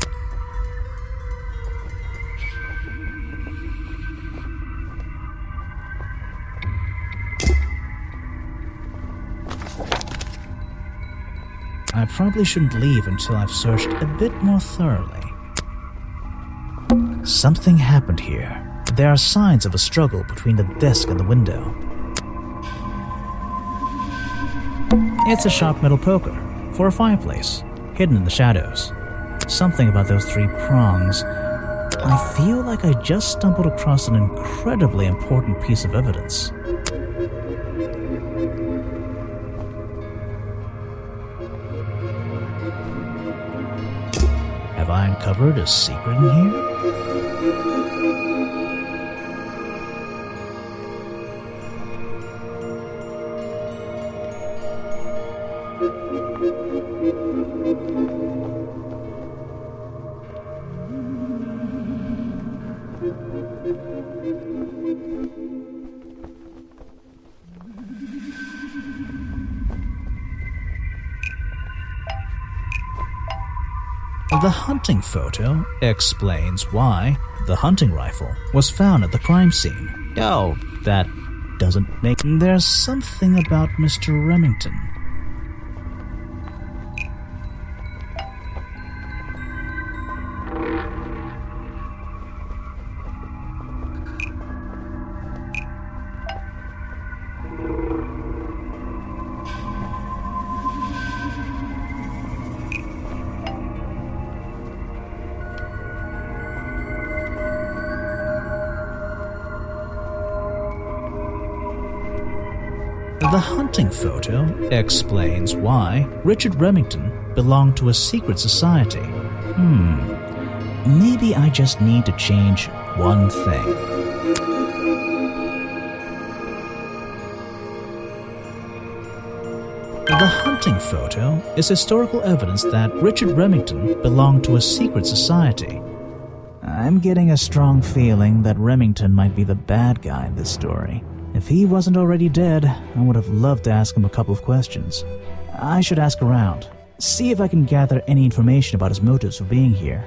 I probably shouldn't leave until I've searched a bit more thoroughly. Something happened here. There are signs of a struggle between the desk and the window. It's a sharp metal poker for a fireplace, hidden in the shadows. Something about those three prongs. I feel like I just stumbled across an incredibly important piece of evidence. Have I uncovered a secret in here? The hunting photo explains why the hunting rifle was found at the crime scene. Oh, that doesn't make... There's something about Mr. Remington. The hunting photo explains why Richard Remington belonged to a secret society. Maybe I just need to change one thing. The hunting photo is historical evidence that Richard Remington belonged to a secret society. I'm getting a strong feeling that Remington might be the bad guy in this story. If he wasn't already dead, I would have loved to ask him a couple of questions. I should ask around, see if I can gather any information about his motives for being here.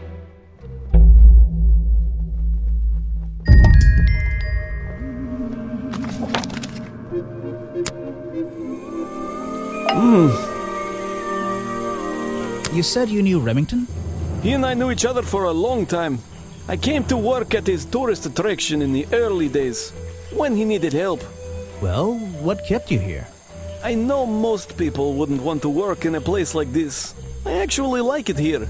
You said you knew Remington? He and I knew each other for a long time. I came to work at his tourist attraction in the early days, when he needed help. Well, what kept you here? I know most people wouldn't want to work in a place like this. I actually like it here,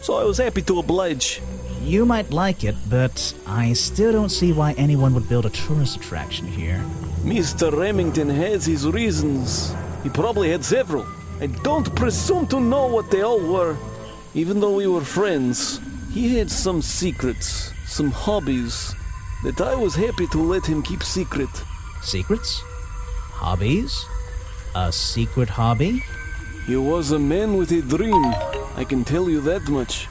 so I was happy to oblige. You might like it, but I still don't see why anyone would build a tourist attraction here. Mr. Remington has his reasons. He probably had several. I don't presume to know what they all were. Even though we were friends, he had some secrets, some hobbies, that I was happy to let him keep secret. Secrets? Hobbies? A secret hobby? He was a man with a dream, I can tell you that much.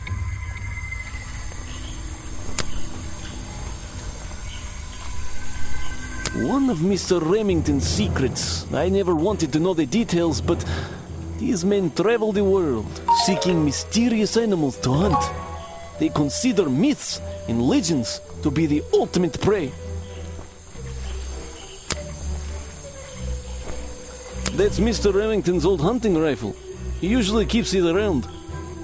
One of Mr. Remington's secrets, I never wanted to know the details, but these men travel the world, seeking mysterious animals to hunt. They consider myths and legends to be the ultimate prey. That's Mr. Remington's old hunting rifle. He usually keeps it around.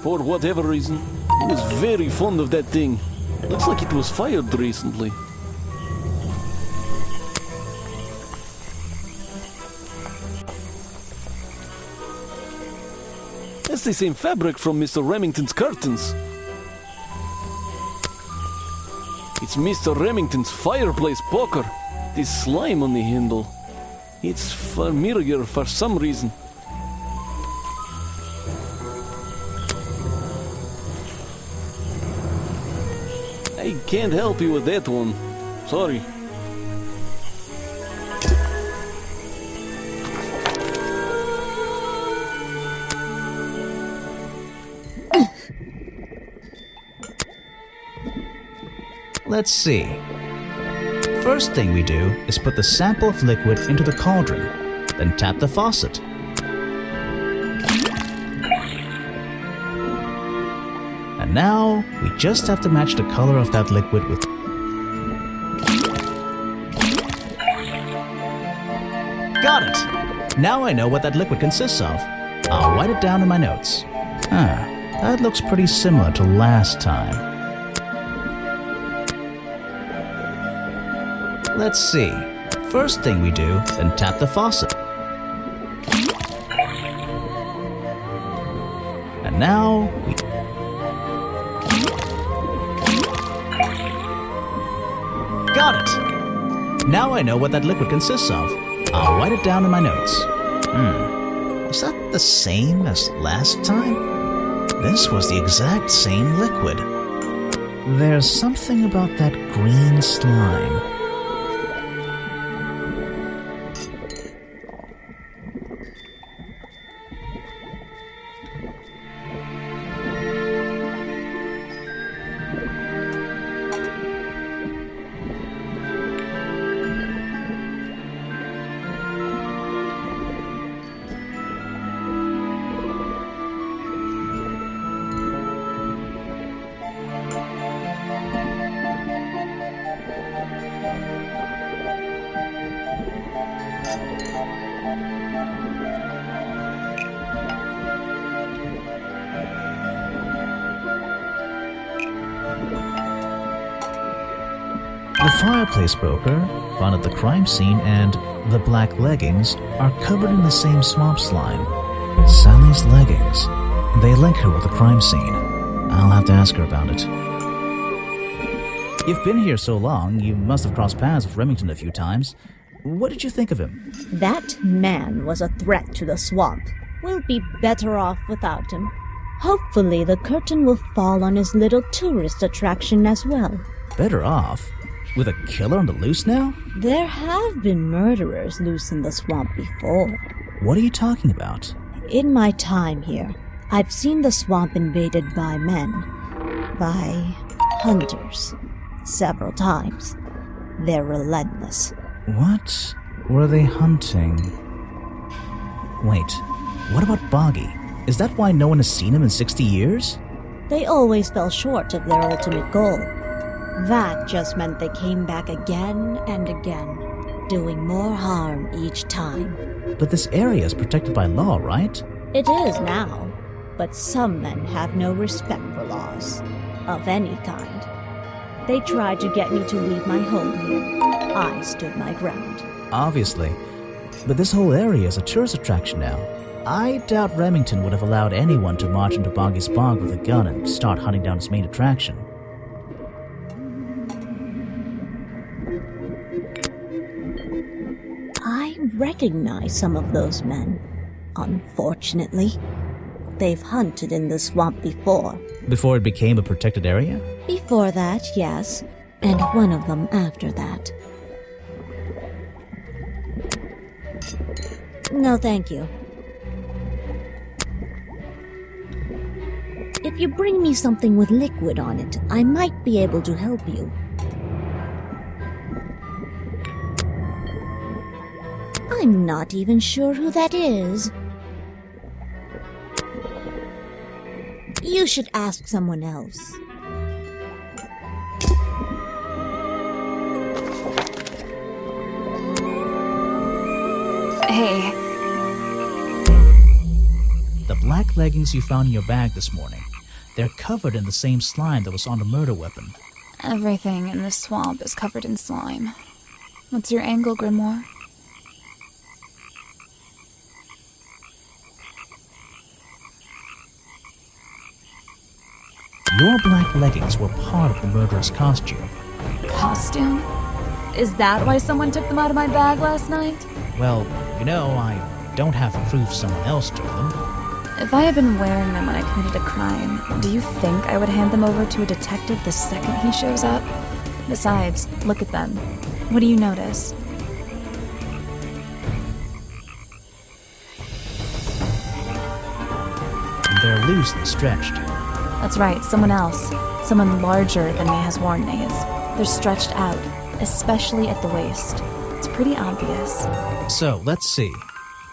For whatever reason. He was very fond of that thing. Looks like it was fired recently. That's the same fabric from Mr. Remington's curtains. It's Mr. Remington's fireplace poker. This slime on the handle. It's familiar for some reason. I can't help you with that one. Sorry. Let's see. First thing we do is put the sample of liquid into the cauldron, then tap the faucet. And now, we just have to match the color of that liquid with... Got it! Now I know what that liquid consists of. I'll write it down in my notes. That looks pretty similar to last time. Let's see. First thing we do, then tap the faucet. And now we... Got it! Now I know what that liquid consists of. I'll write it down in my notes. Was that the same as last time? This was the exact same liquid. There's something about that green slime. The fireplace poker, found at the crime scene, and the black leggings are covered in the same swamp slime. Sally's leggings. They link her with the crime scene. I'll have to ask her about it. You've been here so long, you must have crossed paths with Remington a few times. What did you think of him? That man was a threat to the swamp. We'll be better off without him. Hopefully the curtain will fall on his little tourist attraction as well. Better off? With a killer on the loose now? There have been murderers loose in the swamp before. What are you talking about? In my time here, I've seen the swamp invaded by men. By hunters. Several times. They're relentless. What were they hunting? Wait, what about Boggy? Is that why no one has seen him in 60 years? They always fell short of their ultimate goal. That just meant they came back again and again, doing more harm each time. But this area is protected by law, right? It is now, but some men have no respect for laws, of any kind. They tried to get me to leave my home here. I stood my ground. Obviously. But this whole area is a tourist attraction now. I doubt Remington would have allowed anyone to march into Boggy's Bog with a gun and start hunting down its main attraction. I recognize some of those men. Unfortunately, they've hunted in the swamp before. Before it became a protected area? Before that, yes. And one of them after that. No, thank you. If you bring me something with liquid on it, I might be able to help you. I'm not even sure who that is. You should ask someone else. Hey, black leggings you found in your bag this morning. They're covered in the same slime that was on the murder weapon. Everything in this swamp is covered in slime. What's your angle, Grimoire? Your black leggings were part of the murderer's costume. Costume? Is that why someone took them out of my bag last night? Well, I don't have proof someone else took them. If I had been wearing them when I committed a crime, do you think I would hand them over to a detective the second he shows up? Besides, look at them. What do you notice? They're loose and stretched. That's right, someone else. Someone larger than me has worn these. They're stretched out, especially at the waist. It's pretty obvious. So, let's see.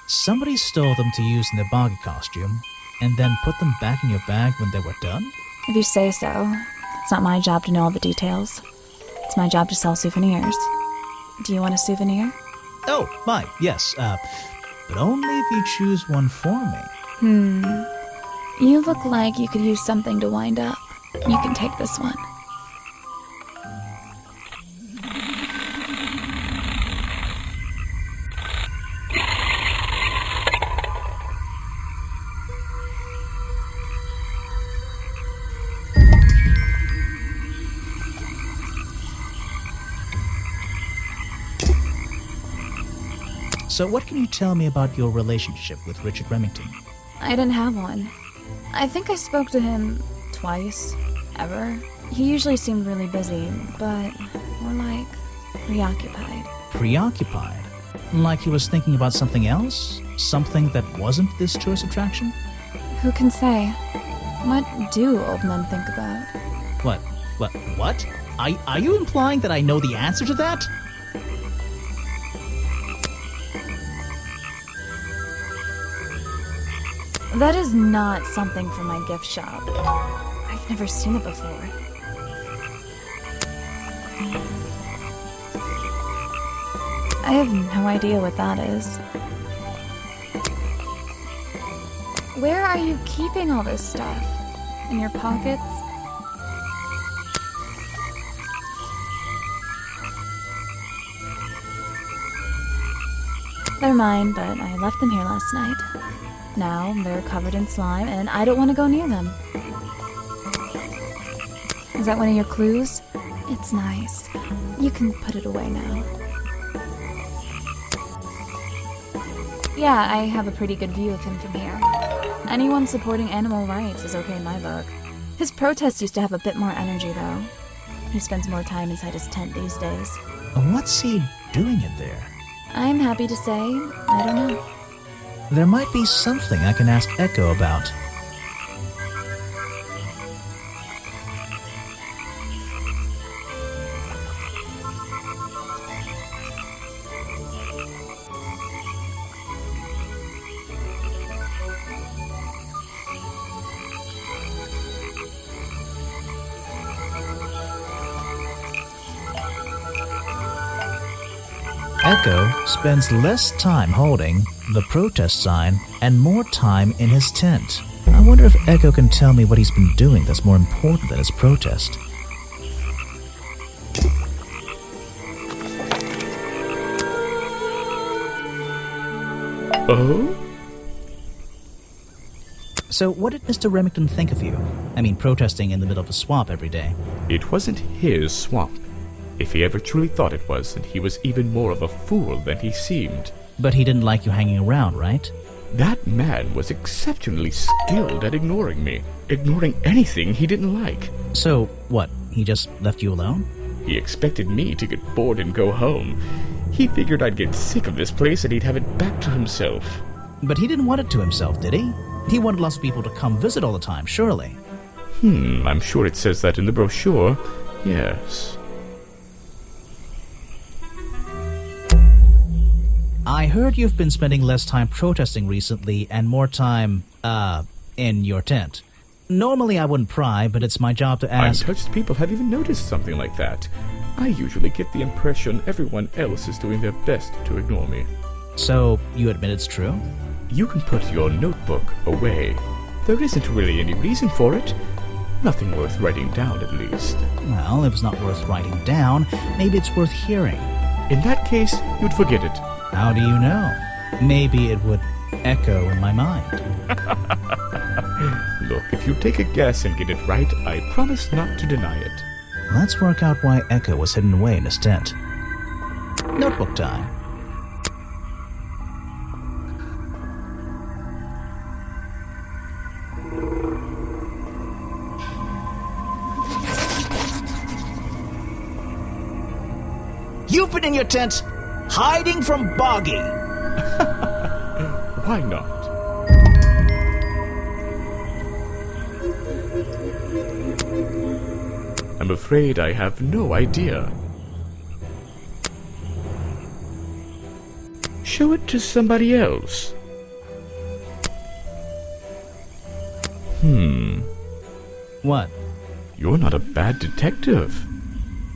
Somebody stole them to use in their boggy costume, and then put them back in your bag when they were done? If you say so. It's not my job to know all the details. It's my job to sell souvenirs. Do you want a souvenir? Oh, yes, but only if you choose one for me. You look like you could use something to wind up. You can take this one. So what can you tell me about your relationship with Richard Remington? I didn't have one. I think I spoke to him twice, ever. He usually seemed really busy, but more like preoccupied. Preoccupied? Like he was thinking about something else? Something that wasn't this tourist attraction? Who can say? What do old men think about? What? Are you implying that I know the answer to that? That is not something from my gift shop. I've never seen it before. I have no idea what that is. Where are you keeping all this stuff? In your pockets? They're mine, but I left them here last night. Now they're covered in slime, and I don't want to go near them. Is that one of your clues? It's nice. You can put it away now. Yeah, I have a pretty good view of him from here. Anyone supporting animal rights is okay in my book. His protest used to have a bit more energy, though. He spends more time inside his tent these days. What's he doing in there? I'm happy to say, I don't know. There might be something I can ask Echo about. Echo spends less time holding the protest sign and more time in his tent. I wonder if Echo can tell me what he's been doing that's more important than his protest. Oh? So what did Mr. Remington think of you? I mean, protesting in the middle of a swamp every day. It wasn't his swamp. If he ever truly thought it was, then he was even more of a fool than he seemed. But he didn't like you hanging around, right? That man was exceptionally skilled at ignoring me. Ignoring anything he didn't like. So, what, he just left you alone? He expected me to get bored and go home. He figured I'd get sick of this place and he'd have it back to himself. But he didn't want it to himself, did he? He wanted lots of people to come visit all the time, surely. I'm sure it says that in the brochure. Yes. I heard you've been spending less time protesting recently and more time, in your tent. Normally I wouldn't pry, but it's my job to ask— Untouched people have even noticed something like that. I usually get the impression everyone else is doing their best to ignore me. So, you admit it's true? you can put your notebook away. There isn't really any reason for it. Nothing worth writing down, at least. Well, if it's not worth writing down, maybe it's worth hearing. In that case, you'd forget it. How do you know? Maybe it would echo in my mind. Look, if you take a guess and get it right, I promise not to deny it. Let's work out why Echo was hidden away in his tent. Notebook time. You've been in your tent, hiding from Boggy. Why not? I'm afraid I have no idea. Show it to somebody else. What? You're not a bad detective.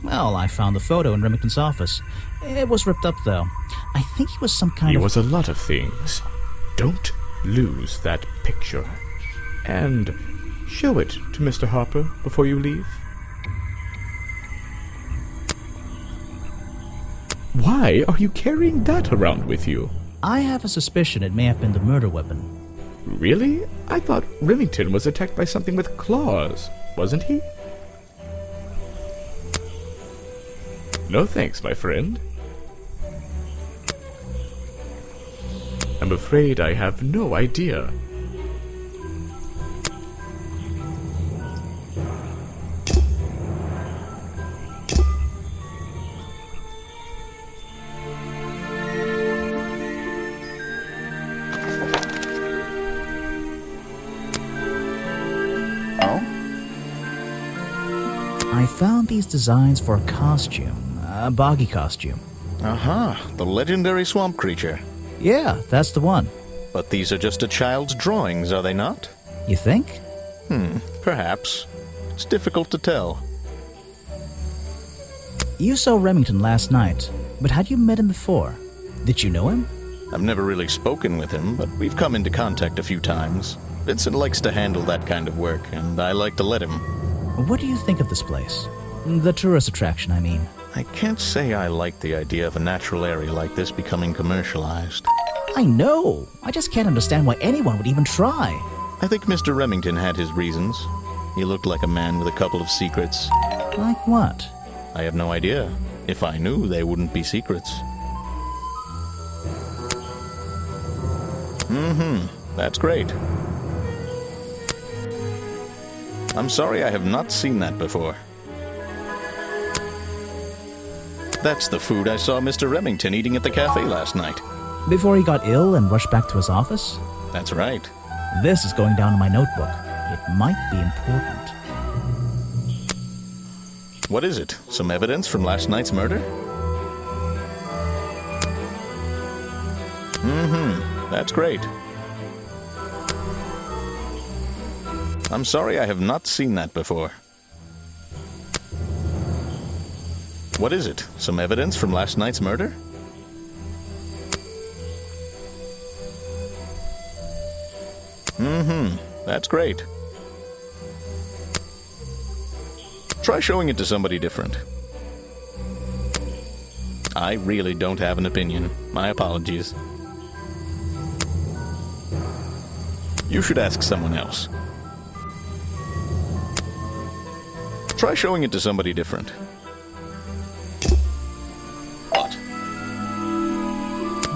Well, I found the photo in Remington's office. It was ripped up, though. I think he was some kind He of... was a lot of things. Don't lose that picture. And show it to Mr. Harper before you leave. Why are you carrying that around with you? I have a suspicion it may have been the murder weapon. Really? I thought Remington was attacked by something with claws, wasn't he? No thanks, my friend. I'm afraid I have no idea. I found these designs for a costume. A Boggy costume. The legendary swamp creature. Yeah, that's the one. But these are just a child's drawings, are they not? You think? Perhaps. It's difficult to tell. You saw Remington last night, but had you met him before? Did you know him? I've never really spoken with him, but we've come into contact a few times. Vincent likes to handle that kind of work, and I like to let him. What do you think of this place? The tourist attraction, I mean. I can't say I like the idea of a natural area like this becoming commercialized. I know! I just can't understand why anyone would even try. I think Mr. Remington had his reasons. He looked like a man with a couple of secrets. Like what? I have no idea. If I knew, they wouldn't be secrets. That's great. I'm sorry I have not seen that before. That's the food I saw Mr. Remington eating at the cafe last night. Before he got ill and rushed back to his office? That's right. This is going down in my notebook. It might be important. What is it? Some evidence from last night's murder? That's great. I'm sorry I have not seen that before. What is it? Some evidence from last night's murder? That's great. Try showing it to somebody different. I really don't have an opinion. My apologies. You should ask someone else. Try showing it to somebody different. What?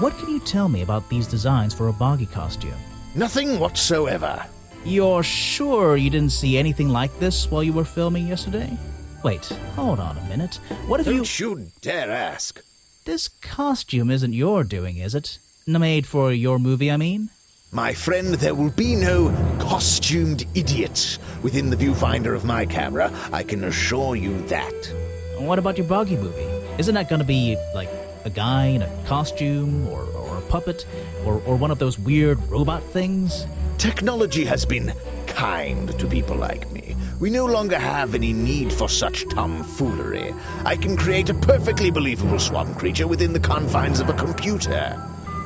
What can you tell me about these designs for a Boggy costume? Nothing whatsoever. You're sure you didn't see anything like this while you were filming yesterday? Wait, hold on a minute. What if Don't you dare ask. This costume isn't your doing, is it? Made for your movie, I mean? My friend, there will be no costumed idiots within the viewfinder of my camera. I can assure you that. What about your Boggy movie? Isn't that gonna be, like, a guy in a costume, or a puppet, or one of those weird robot things? Technology has been kind to people like me. We no longer have any need for such tomfoolery. I can create a perfectly believable swamp creature within the confines of a computer.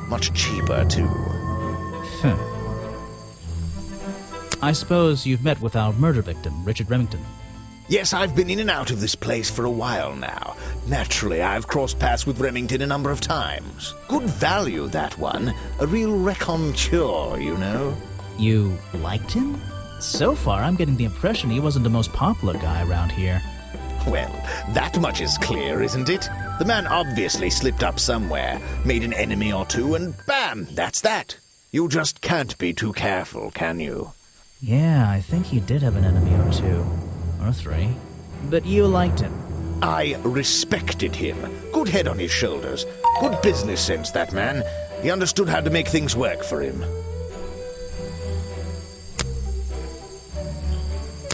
Much cheaper, too. I suppose you've met with our murder victim, Richard Remington. Yes, I've been in and out of this place for a while now. Naturally, I've crossed paths with Remington a number of times. Good value, that one. A real raconteur, you know. You liked him? So far, I'm getting the impression he wasn't the most popular guy around here. Well, that much is clear, isn't it? The man obviously slipped up somewhere, made an enemy or two, and bam, that's that. You just can't be too careful, can you? Yeah, I think he did have an enemy or two. Or three. But you liked him. I respected him. Good head on his shoulders. Good business sense, that man. He understood how to make things work for him.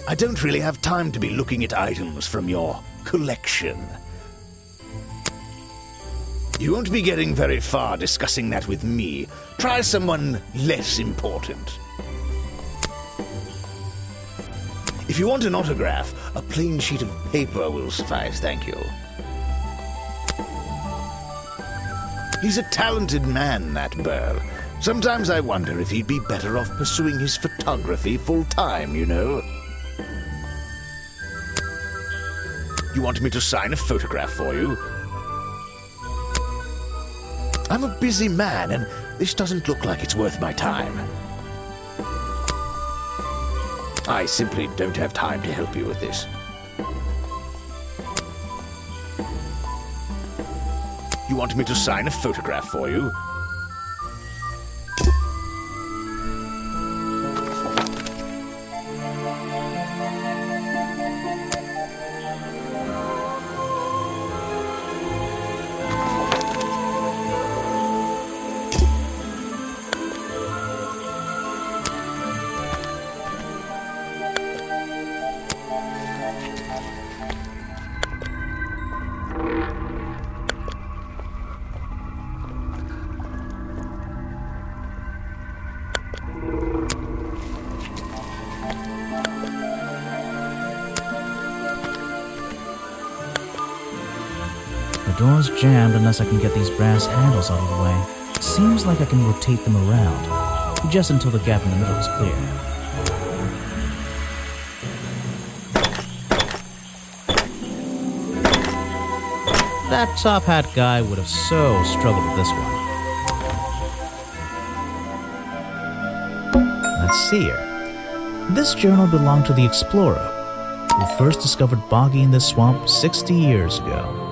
I don't really have time to be looking at items from your collection. You won't be getting very far discussing that with me. Try someone less important. If you want an autograph, a plain sheet of paper will suffice, thank you. He's a talented man, that Burl. Sometimes I wonder if he'd be better off pursuing his photography full-time, you know. You want me to sign a photograph for you? I'm a busy man, and this doesn't look like it's worth my time. I simply don't have time to help you with this. You want me to sign a photograph for you? The door's jammed unless I can get these brass handles out of the way. Seems like I can rotate them around, just until the gap in the middle is clear. That top hat guy would have so struggled with this one. Let's see here. This journal belonged to the explorer, who first discovered Boggy in this swamp 60 years ago.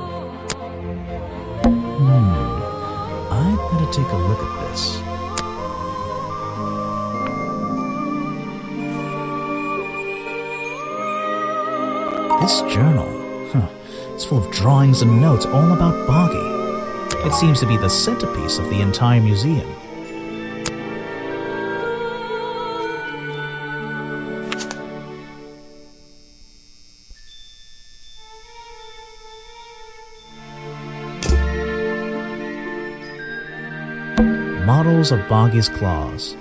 I'd better take a look at this. This journal, it's full of drawings and notes all about Boggy. It seems to be the centerpiece of the entire museum. Models of Boggy's claws.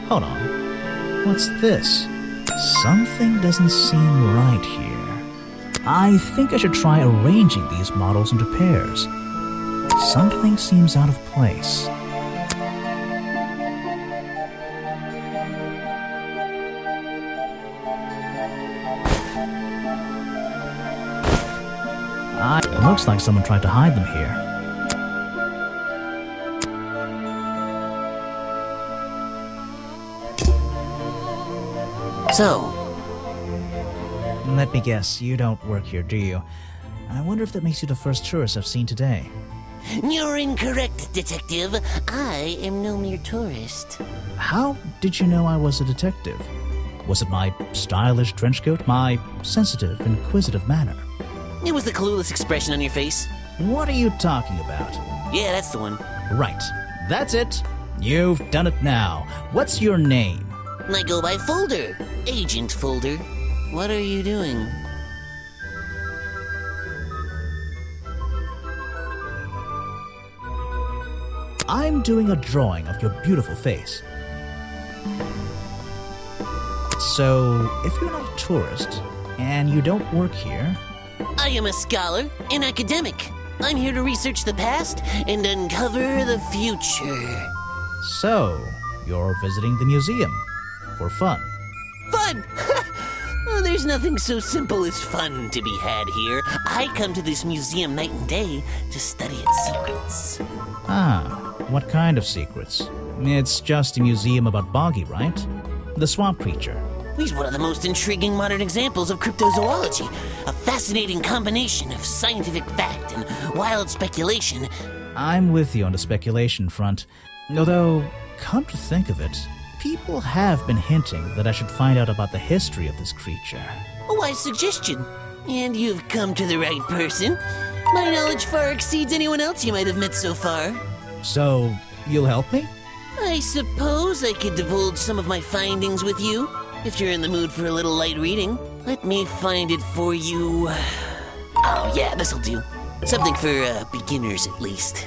Hold on. What's this? Something doesn't seem right here. I think I should try arranging these models into pairs. Something seems out of place. It looks like someone tried to hide them here. So, let me guess, you don't work here, do you? I wonder if that makes you the first tourist I've seen today. you're incorrect, Detective. I am no mere tourist. How did you know I was a detective? Was it my stylish trench coat? My sensitive, inquisitive manner? It was the clueless expression on your face. What are you talking about? Yeah, that's the one. Right. That's it. You've done it now. What's your name? I go by Folder. Agent Folder. What are you doing? I'm doing a drawing of your beautiful face. So, if you're not a tourist, and you don't work here... I am a scholar, an academic. I'm here to research the past and uncover the future. So, You're visiting the museum. For fun. Fun! Oh, there's nothing so simple as fun to be had here. I come to this museum night and day to study its secrets. Ah, what kind of secrets? It's just a museum about Boggy, right? The swamp creature. He's one of the most intriguing modern examples of cryptozoology. A fascinating combination of scientific fact and wild speculation. I'm with you on the speculation front. Although, come to think of it, people have been hinting that I should find out about the history of this creature. A wise suggestion. And you've come to the right person. My knowledge far exceeds anyone else you might have met so far. So, you'll help me? I suppose I could divulge some of my findings with you, if you're in the mood for a little light reading. Let me find it for you. Oh yeah, this'll do. Something for beginners at least.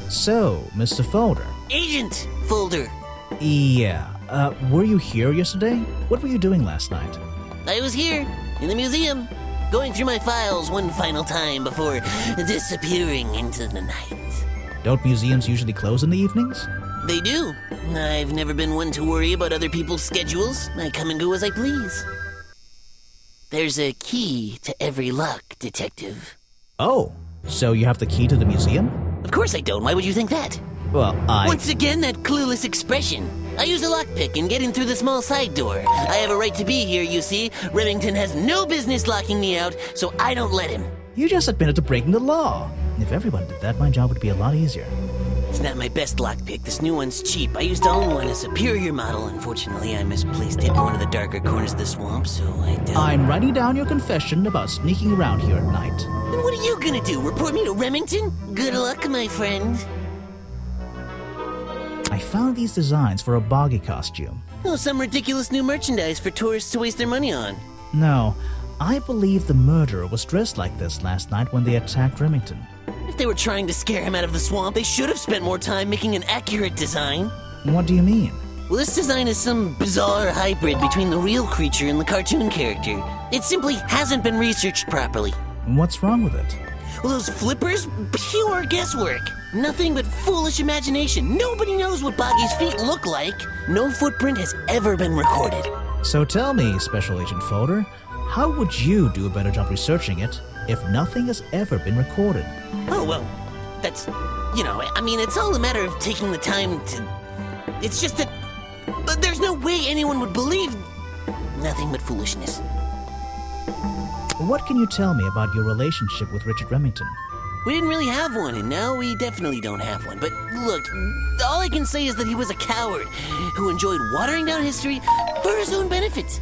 So, Mr. Folder. Agent Folder. Yeah, were you here yesterday? What were you doing last night? I was here, in the museum, going through my files one final time before disappearing into the night. Don't museums usually close in the evenings? They do. I've never been one to worry about other people's schedules. I come and go as I please. There's a key to every lock, Detective. Oh, so you have the key to the museum? Of course I don't. Why would you think that? Well, Once again, that clueless expression. I use a lockpick and get in through the small side door. I have a right to be here, you see. Remington has no business locking me out, so I don't let him. You just admitted to breaking the law. If everyone did that, my job would be a lot easier. It's not my best lockpick. This new one's cheap. I used to own one, a superior model. Unfortunately, I misplaced it in one of the darker corners of the swamp, so I don't... I'm writing down your confession about sneaking around here at night. Then what are you gonna do? Report me to Remington? Good luck, my friend. I found these designs for a Boggy costume. Oh, some ridiculous new merchandise for tourists to waste their money on. No, I believe the murderer was dressed like this last night when they attacked Remington. If they were trying to scare him out of the swamp, they should have spent more time making an accurate design. What do you mean? Well, this design is some bizarre hybrid between the real creature and the cartoon character. It simply hasn't been researched properly. What's wrong with it? Well, those flippers? Pure guesswork. Nothing but foolish imagination. Nobody knows what Boggy's feet look like. No footprint has ever been recorded. So tell me, Special Agent Folder, how would you do a better job researching it if nothing has ever been recorded? Oh, well, that's... I mean, it's all a matter of taking the time to... It's just that... But there's no way anyone would believe... Nothing but foolishness. What can you tell me about your relationship with Richard Remington? We didn't really have one, and now we definitely don't have one. But look, all I can say is that he was a coward who enjoyed watering down history for his own benefit.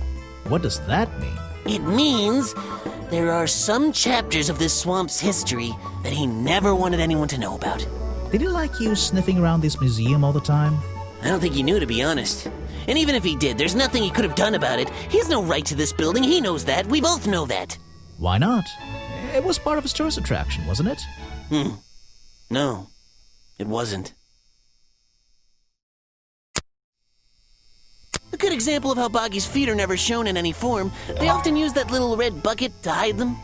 What does that mean? It means there are some chapters of this swamp's history that he never wanted anyone to know about. Did he like you sniffing around this museum all the time? I don't think he knew, to be honest. And even if he did, there's nothing he could have done about it. He has no right to this building. He knows that. We both know that. Why not? It was part of his tourist attraction, wasn't it? No, it wasn't. A good example of how Boggy's feet are never shown in any form. They often use that little red bucket to hide them.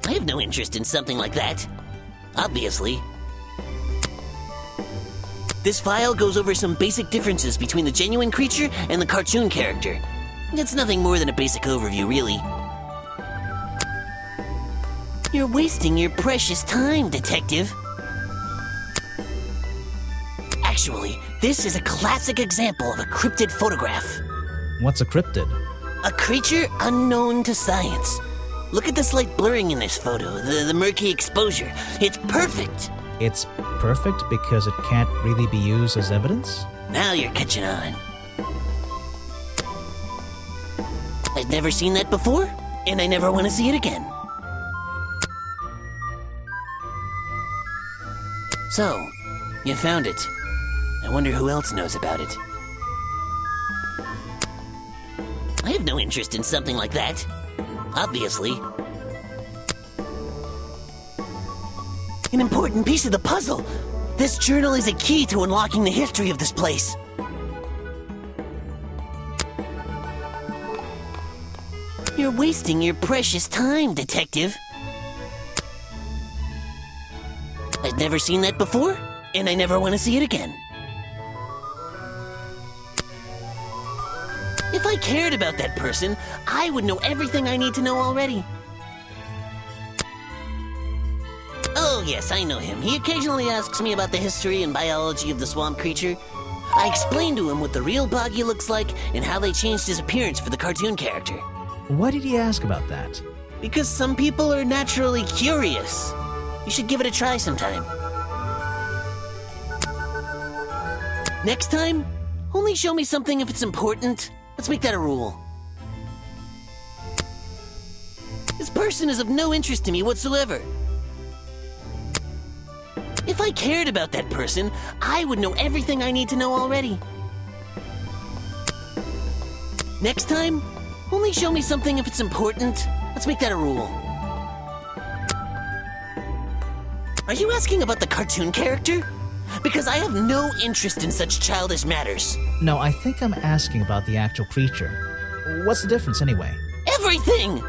I have no interest in something like that. Obviously. This file goes over some basic differences between the genuine creature and the cartoon character. It's nothing more than a basic overview, really. You're wasting your precious time, Detective. Actually, this is a classic example of a cryptid photograph. What's a cryptid? A creature unknown to science. Look at the slight blurring in this photo, the murky exposure. It's perfect. It's perfect because it can't really be used as evidence? Now you're catching on. I've never seen that before, and I never want to see it again. So, you found it. I wonder who else knows about it. I have no interest in something like that. Obviously. An important piece of the puzzle. This journal is a key to unlocking the history of this place. You're wasting your precious time, Detective. I've never seen that before, and I never want to see it again. If I cared about that person, I would know everything I need to know already. Oh yes, I know him. He occasionally asks me about the history and biology of the swamp creature. I explained to him what the real Boggy looks like and how they changed his appearance for the cartoon character. Why did he ask about that? Because some people are naturally curious. You should give it a try sometime. Next time, only show me something if it's important. Let's make that a rule. This person is of no interest to me whatsoever. If I cared about that person, I would know everything I need to know already. Next time, only show me something if it's important. Let's make that a rule. Are you asking about the cartoon character? Because I have no interest in such childish matters. No, I think I'm asking about the actual creature. What's the difference anyway? Everything!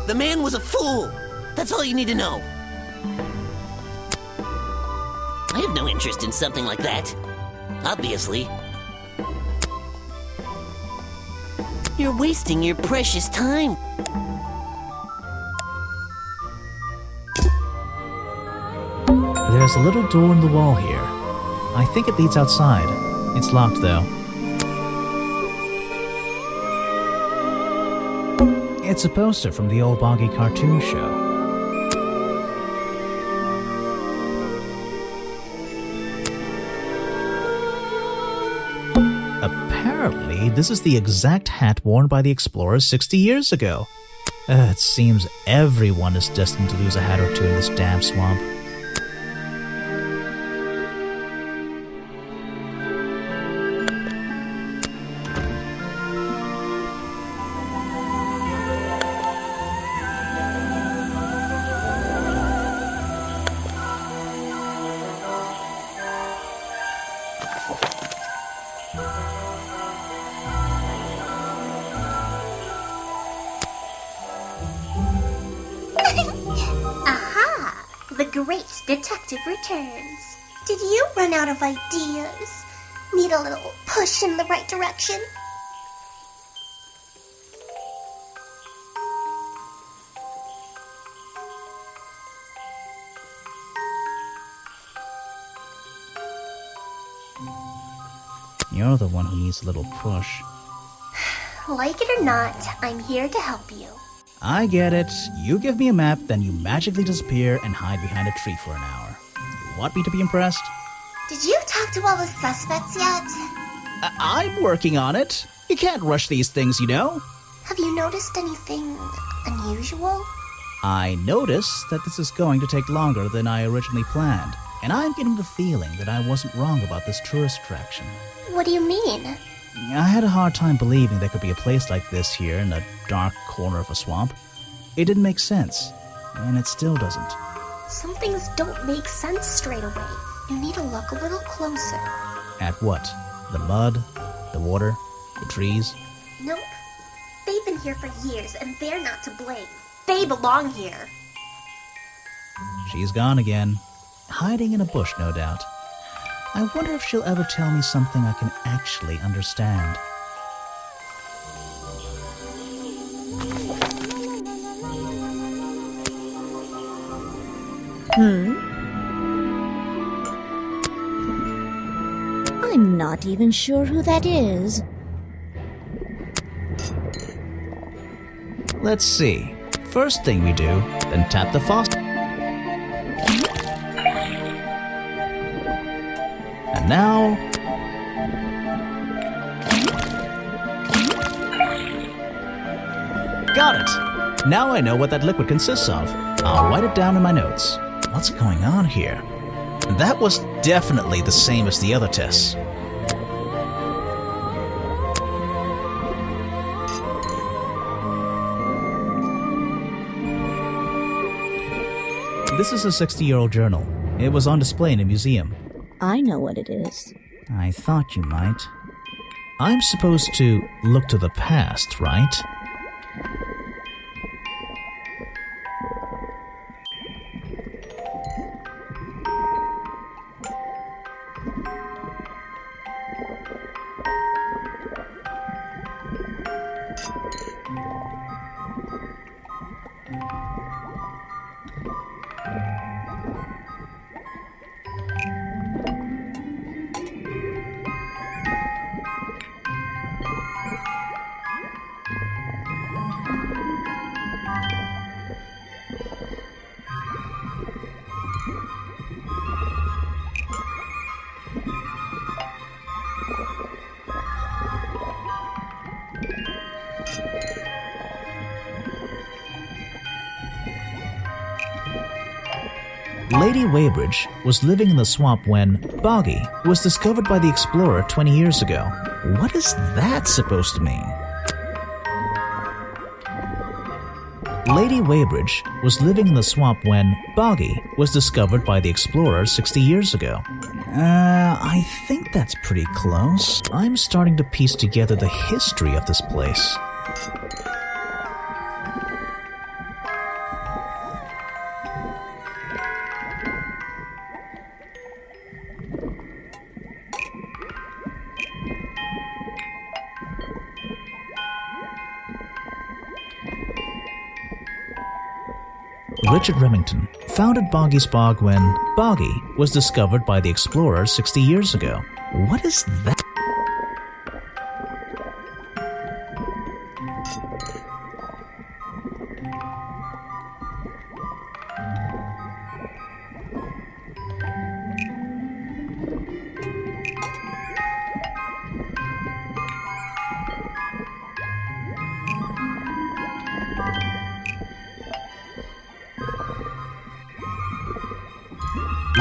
The man was a fool. That's all you need to know. I have no interest in something like that. Obviously. You're wasting your precious time. There's a little door in the wall here. I think it leads outside. It's locked, though. It's a poster from the old Boggy cartoon show. Apparently, this is the exact hat worn by the explorers 60 years ago. It seems everyone is destined to lose a hat or two in this damn swamp. Aha! The great detective returns. Did you run out of ideas? Need a little push in the right direction? You're the one who needs a little push. Like it or not, I'm here to help you. I get it. You give me a map, then you magically disappear and hide behind a tree for an hour. You want me to be impressed? Did you talk to all the suspects yet? I'm working on it. You can't rush these things, you know. Have you noticed anything unusual? I notice that this is going to take longer than I originally planned, and I'm getting the feeling that I wasn't wrong about this tourist attraction. What do you mean? I had a hard time believing there could be a place like this here in a dark corner of a swamp. It didn't make sense, and it still doesn't. Some things don't make sense straight away. You need to look a little closer. At what? The mud? The water? The trees? Nope. They've been here for years, and they're not to blame. They belong here. She's gone again. Hiding in a bush, no doubt. I wonder if she'll ever tell me something I can actually understand. I'm not even sure who that is. Let's see. First thing we do, then tap the faucet. And now... Got it! Now I know what that liquid consists of. I'll write it down in my notes. What's going on here? That was definitely the same as the other tests. This is a 60-year-old journal. It was on display in a museum. I know what it is. I thought you might. I'm supposed to look to the past, right? Lady Weybridge was living in the swamp when Boggy was discovered by the explorer 20 years ago. What is that supposed to mean? Lady Weybridge was living in the swamp when Boggy was discovered by the explorer 60 years ago. I think that's pretty close. I'm starting to piece together the history of this place. Richard Remington founded Boggy's Bog when Boggy was discovered by the explorer 60 years ago. What is that?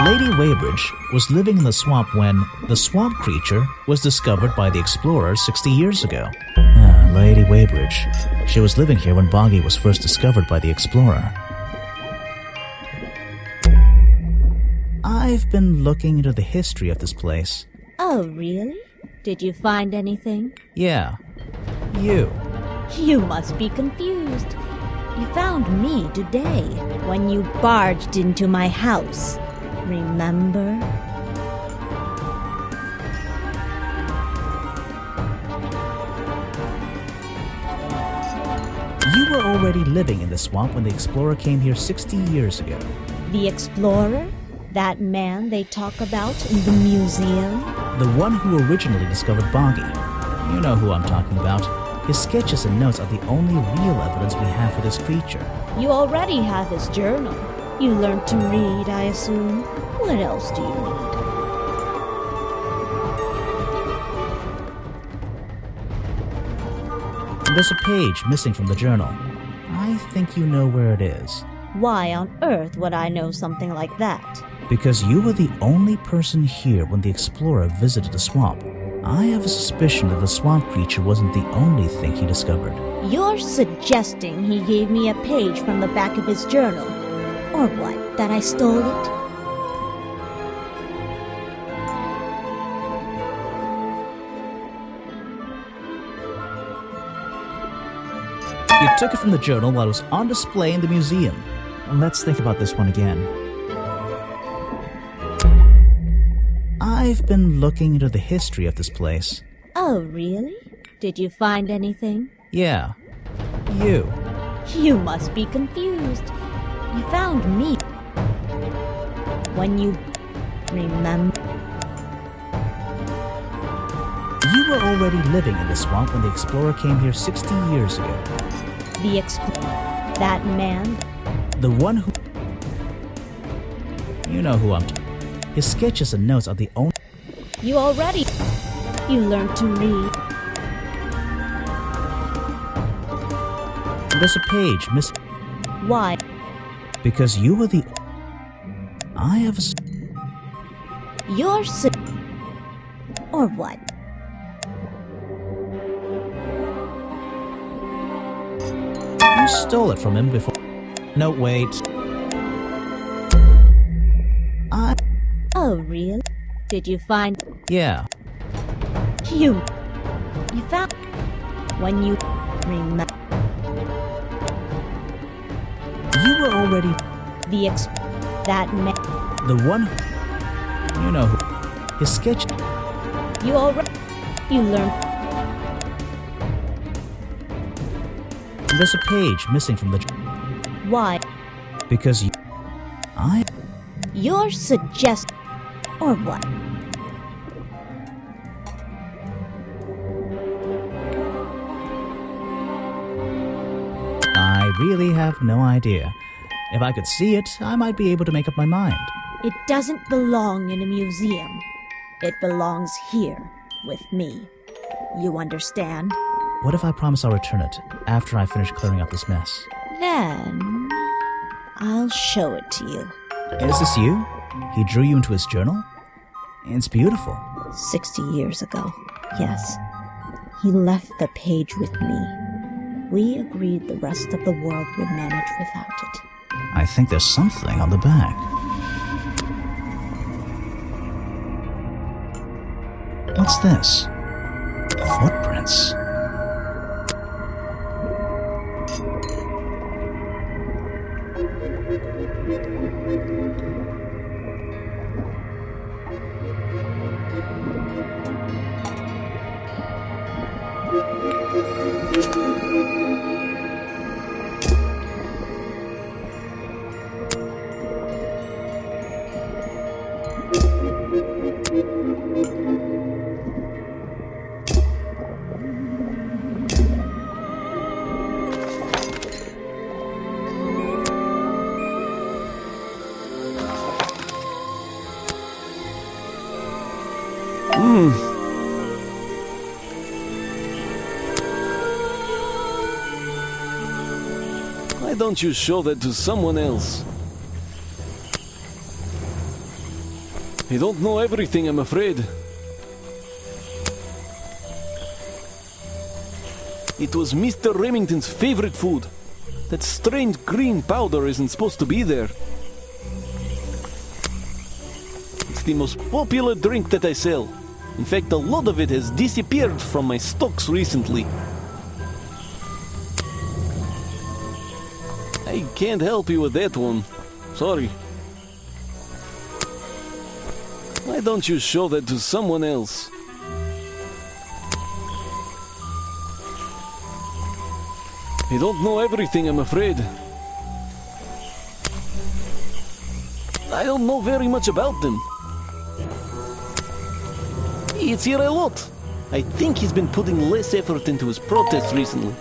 Lady Weybridge was living in the swamp when the swamp creature was discovered by the explorer 60 years ago. Lady Weybridge. She was living here when Boggy was first discovered by the explorer. I've been looking into the history of this place. Oh, really? Did you find anything? Yeah. You. You must be confused. You found me today when you barged into my house. Remember? You were already living in the swamp when the explorer came here 60 years ago. The explorer? That man they talk about in the museum? The one who originally discovered Boggy. You know who I'm talking about. His sketches and notes are the only real evidence we have for this creature. You already have his journal. You learned to read, I assume. What else do you need? There's a page missing from the journal. I think you know where it is. Why on earth would I know something like that? Because you were the only person here when the explorer visited the swamp. I have a suspicion that the swamp creature wasn't the only thing he discovered. You're suggesting he gave me a page from the back of his journal? Or what, that I stole it? You took it from the journal while it was on display in the museum. Let's think about this one again. I've been looking into the history of this place. Oh, really? Did you find anything? Yeah. You. You must be confused. You found me when you remember. You were already living in the swamp when the explorer came here 60 years ago. That man? The one who... You know who I'm talking. His sketches and notes are the only... You learned to read. There's a page missing. Why? Because you were the... I have a... You're or what? You stole it from him before... No, wait. Real? Did you find... Yeah. You found... When you... remember... You were already that man... the one who... You know who... His sketch... You already... You learned... There's a page missing from the... Why? Because you... Your suggestion... Or what? I really have no idea. If I could see it, I might be able to make up my mind. It doesn't belong in a museum. It belongs here, with me. You understand? What if I promise I'll return it after I finish clearing up this mess? Then... I'll show it to you. Is this you? He drew you into his journal? It's beautiful. 60 years ago, yes. He left the page with me. We agreed the rest of the world would manage without it. I think there's something on the back. What's this? Footprints. Why don't you show that to someone else? You don't know everything, I'm afraid. It was Mr. Remington's favorite food. That strange green powder isn't supposed to be there. It's the most popular drink that I sell. In fact, a lot of it has disappeared from my stocks recently. I can't help you with that one. Sorry. Why don't you show that to someone else? You don't know everything, I'm afraid. I don't know very much about them. It's here a lot. I think he's been putting less effort into his protests recently,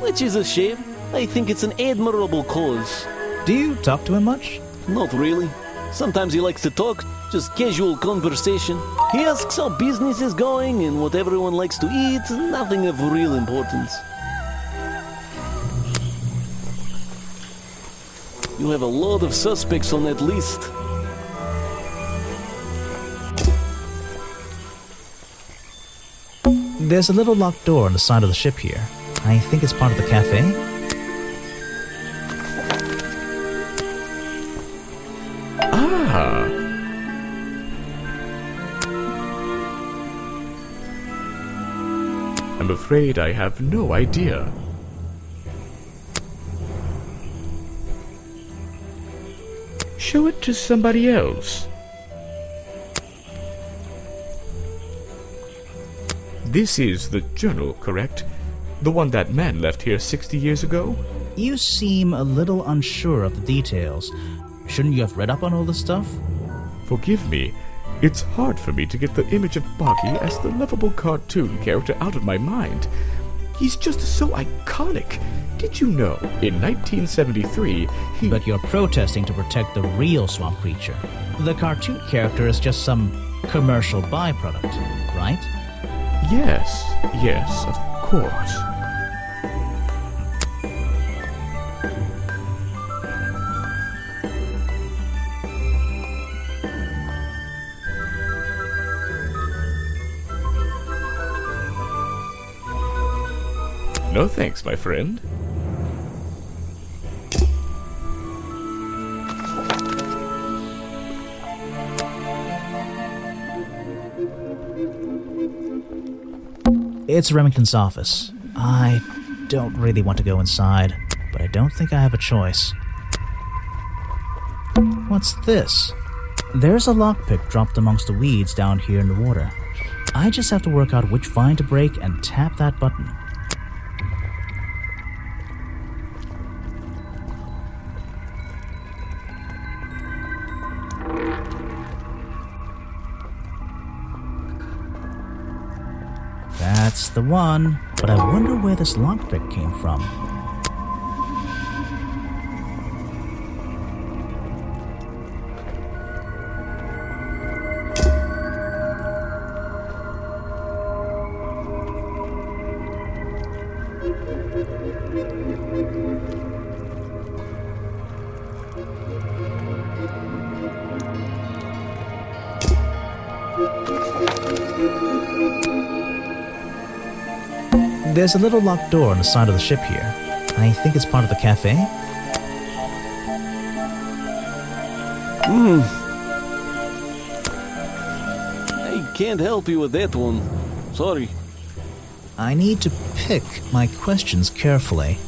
which is a shame. I think it's an admirable cause. Do you talk to him much? Not really. Sometimes he likes to talk, just casual conversation. He asks how business is going and what everyone likes to eat, nothing of real importance. You have a lot of suspects on that list. There's a little locked door on the side of the ship here. I think it's part of the cafe. Ah! I'm afraid I have no idea. Show it to somebody else. This is the journal, correct? The one that man left here 60 years ago? You seem a little unsure of the details. Shouldn't you have read up on all this stuff? Forgive me. It's hard for me to get the image of Boggy as the lovable cartoon character out of my mind. He's just so iconic. Did you know, in 1973, he... But you're protesting to protect the real swamp creature. The cartoon character is just some commercial byproduct, right? Yes, of course. No thanks, my friend. It's Remington's office. I don't really want to go inside, but I don't think I have a choice. What's this? There's a lockpick dropped amongst the weeds down here in the water. I just have to work out which vine to break and tap that button. That's the one, but I wonder where this lockpick came from. There's a little locked door on the side of the ship here. I think it's part of the cafe. I can't help you with that one. Sorry. I need to pick my questions carefully.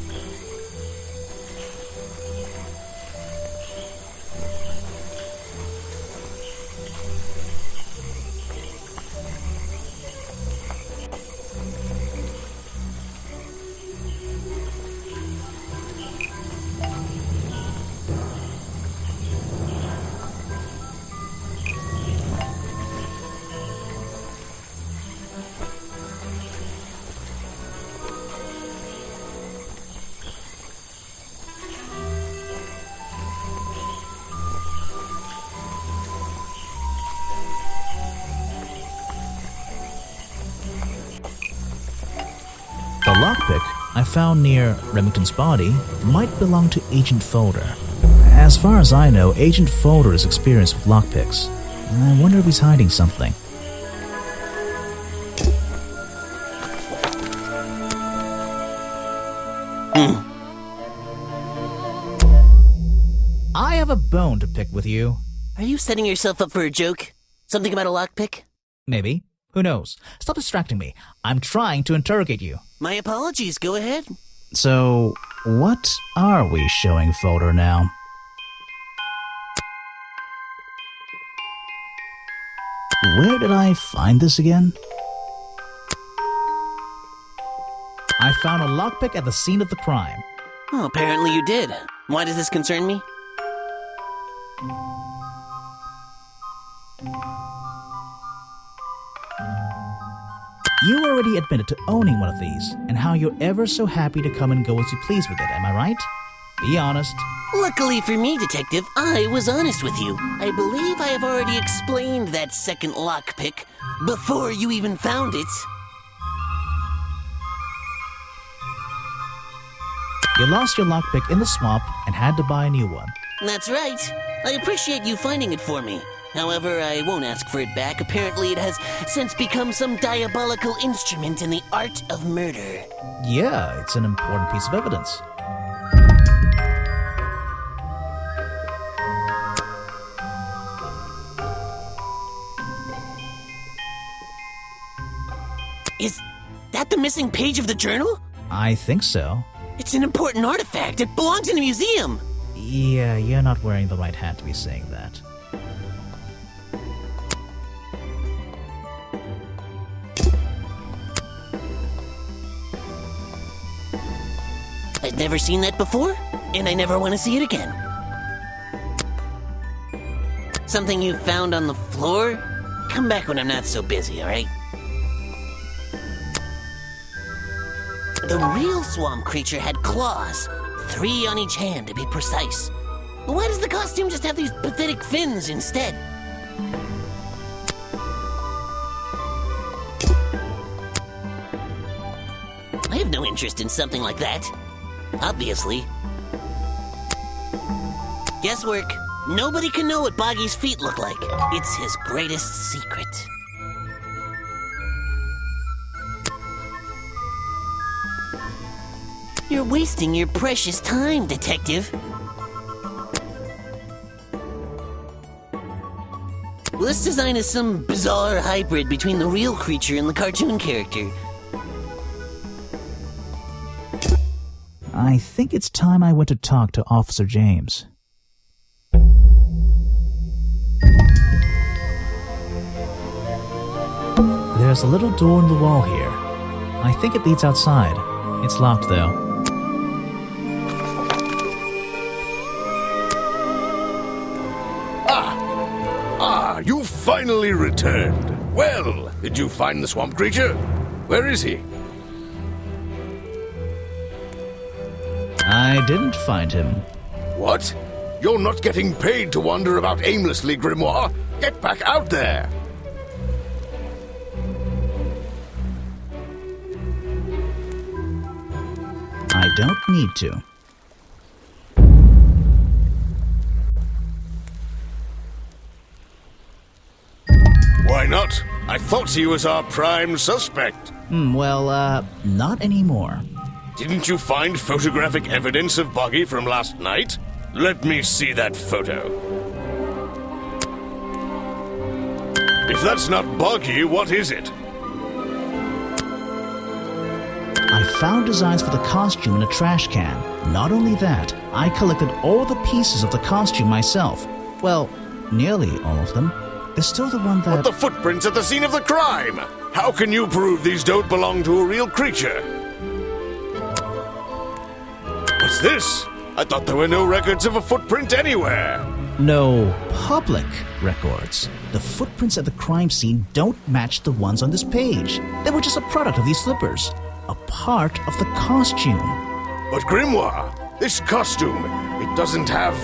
The lockpick I found near Remington's body might belong to Agent Folder. As far as I know, Agent Folder is experienced with lockpicks. I wonder if he's hiding something. I have a bone to pick with you. Are you setting yourself up for a joke? Something about a lockpick? Maybe. Who knows? Stop distracting me. I'm trying to interrogate you. My apologies, go ahead. So, what are we showing Folder now? Where did I find this again? I found a lockpick at the scene of the crime. Oh, apparently you did. Why does this concern me? You already admitted to owning one of these, and how you're ever so happy to come and go as you please with it, am I right? Be honest. Luckily for me, Detective, I was honest with you. I believe I have already explained that second lockpick before you even found it. You lost your lockpick in the swamp and had to buy a new one. That's right. I appreciate you finding it for me. However, I won't ask for it back. Apparently, it has since become some diabolical instrument in the art of murder. Yeah, it's an important piece of evidence. Is that the missing page of the journal? I think so. It's an important artifact. It belongs in a museum. Yeah, you're not wearing the right hat to be saying that. I've never seen that before, and I never want to see it again. Something you found on the floor? Come back when I'm not so busy, alright? The real swamp creature had claws, 3 on each hand to be precise. Why does the costume just have these pathetic fins instead? I have no interest in something like that. Obviously. Guesswork. Nobody can know what Boggy's feet look like. It's his greatest secret. You're wasting your precious time, Detective. Well, this design is some bizarre hybrid between the real creature and the cartoon character. I think it's time I went to talk to Officer James. There's a little door in the wall here. I think it leads outside. It's locked, though. You finally returned. Well, did you find the swamp creature? Where is he? I didn't find him. What? You're not getting paid to wander about aimlessly, Grimoire. Get back out there. I don't need to. Why not? I thought he was our prime suspect. Not anymore. Didn't you find photographic evidence of Buggy from last night? Let me see that photo. If that's not Buggy, what is it? I found designs for the costume in a trash can. Not only that, I collected all the pieces of the costume myself. Well, nearly all of them. There's still the one that... But the footprints at the scene of the crime! How can you prove these don't belong to a real creature? What's this? I thought there were no records of a footprint anywhere. No public records. The footprints at the crime scene don't match the ones on this page. They were just a product of these slippers. A part of the costume. But Grimoire, this costume, it doesn't have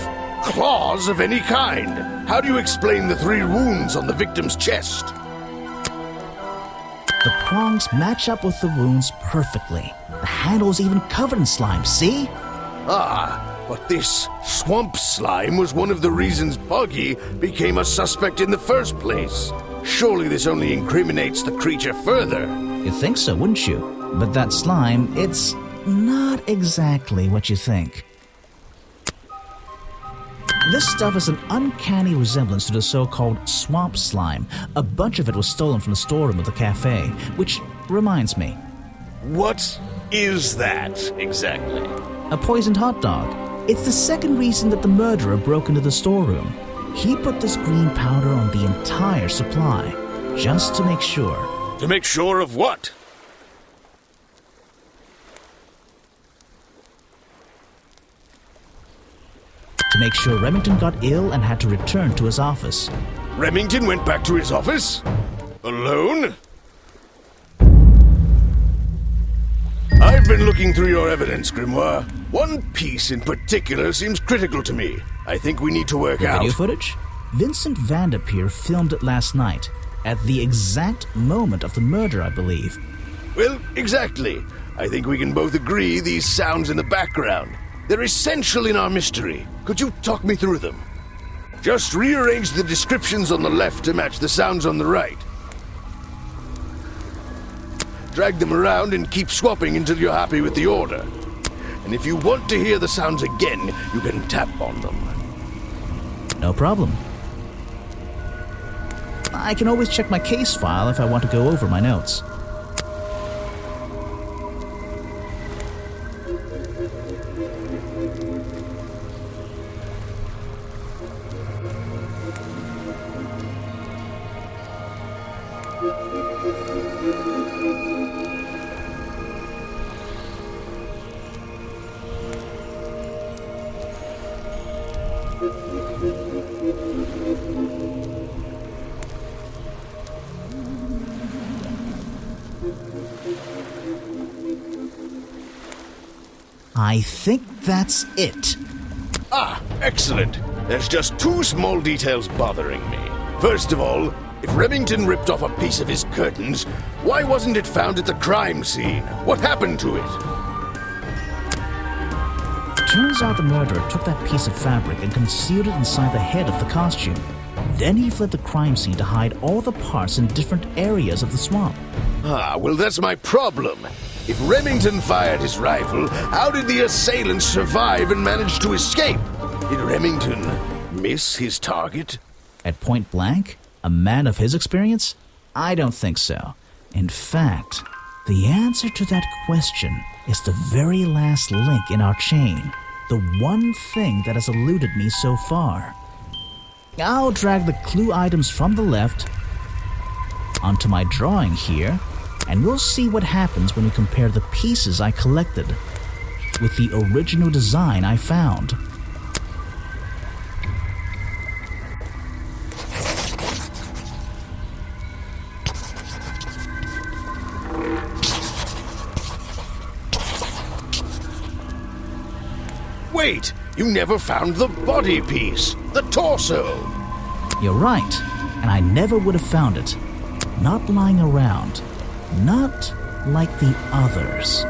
claws of any kind. How do you explain the 3 wounds on the victim's chest? The prongs match up with the wounds perfectly. The handle's even covered in slime, see? But this swamp slime was one of the reasons Buggy became a suspect in the first place. Surely this only incriminates the creature further. You'd think so, wouldn't you? But that slime, it's not exactly what you think. This stuff is an uncanny resemblance to the so-called swamp slime. A bunch of it was stolen from the storeroom of the cafe, which reminds me. What is that exactly? A poisoned hot dog. It's the second reason that the murderer broke into the storeroom. He put this green powder on the entire supply, just to make sure. To make sure of what? To make sure Remington got ill and had to return to his office. Remington went back to his office? Alone? I've been looking through your evidence, Grimoire. One piece in particular seems critical to me. I think we need to work out... Video footage? Vincent Vanderpeer filmed it last night, at the exact moment of the murder, I believe. Well, exactly. I think we can both agree these sounds in the background. They're essential in our mystery. Could you talk me through them? Just rearrange the descriptions on the left to match the sounds on the right. Drag them around and keep swapping until you're happy with the order. And if you want to hear the sounds again, you can tap on them. No problem. I can always check my case file if I want to go over my notes. I think that's it. Excellent. There's just 2 small details bothering me. First of all, if Remington ripped off a piece of his curtains, why wasn't it found at the crime scene? What happened to it? Turns out the murderer took that piece of fabric and concealed it inside the head of the costume. Then he fled the crime scene to hide all the parts in different areas of the swamp. Well, that's my problem. If Remington fired his rifle, how did the assailant survive and manage to escape? Did Remington miss his target? At point blank? A man of his experience? I don't think so. In fact, the answer to that question is the very last link in our chain. The one thing that has eluded me so far. I'll drag the clue items from the left onto my drawing here, and we'll see what happens when we compare the pieces I collected with the original design I found. Wait! You never found the body piece! The torso! You're right, and I never would have found it. Not lying around. Not like the others.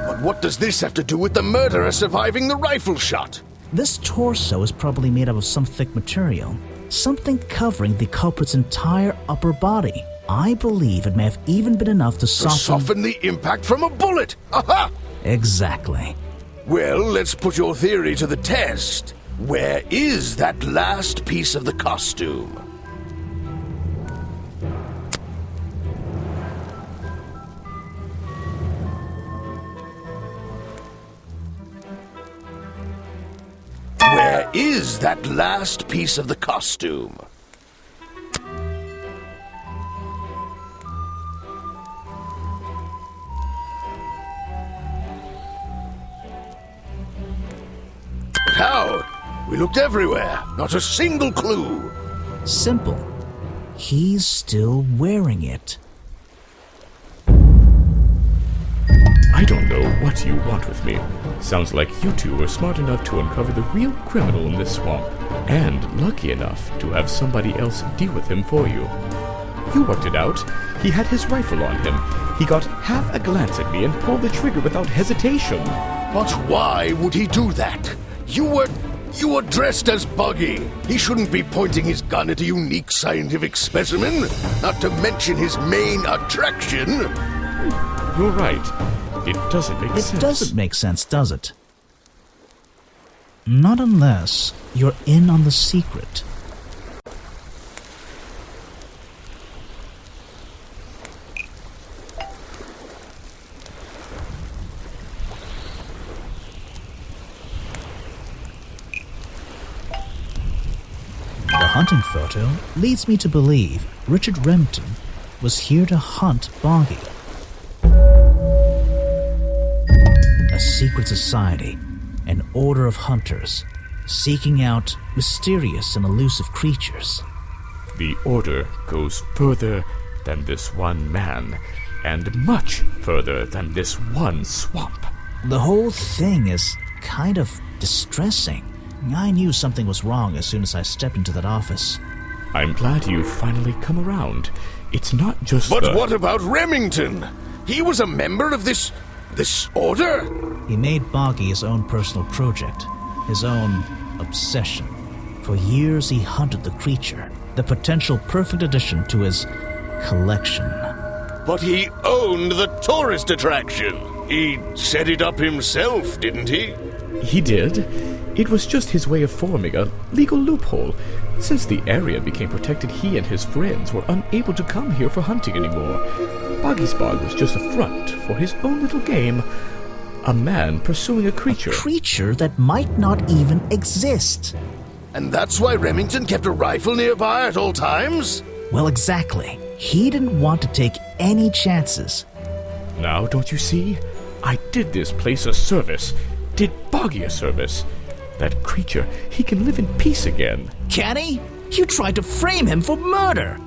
But what does this have to do with the murderer surviving the rifle shot? This torso is probably made up of some thick material. Something covering the culprit's entire upper body. I believe it may have even been enough to soften the impact from a bullet! Aha! Exactly. Well, let's put your theory to the test. Where is that last piece of the costume? Where is that last piece of the costume? How? We looked everywhere. Not a single clue. Simple. He's still wearing it. I don't know what you want with me. Sounds like you two were smart enough to uncover the real criminal in this swamp, and lucky enough to have somebody else deal with him for you. You worked it out. He had his rifle on him. He got half a glance at me and pulled the trigger without hesitation. But why would he do that? You were dressed as Buggy. He shouldn't be pointing his gun at a unique scientific specimen, not to mention his main attraction. You're right. It doesn't make sense. It doesn't make sense, does it? Not unless you're in on the secret. The hunting photo leads me to believe Richard Remington was here to hunt Boggy. A secret society, an order of hunters, seeking out mysterious and elusive creatures. The order goes further than this one man, and much further than this one swamp. The whole thing is kind of distressing. I knew something was wrong as soon as I stepped into that office. I'm glad you've finally come around. It's not just But what about Remington? He was a member of this order? He made Boggy his own personal project, his own obsession. For years he hunted the creature, the potential perfect addition to his collection. But he owned the tourist attraction. He set it up himself, didn't he? He did. It was just his way of forming a legal loophole. Since the area became protected, he and his friends were unable to come here for hunting anymore. Boggy's Bog was just a front for his own little game. A man pursuing a creature. A creature that might not even exist. And that's why Remington kept a rifle nearby at all times? Well, exactly. He didn't want to take any chances. Now, don't you see? I did this place a service. Did Boggy a service. That creature, he can live in peace again. Can he? You tried to frame him for murder.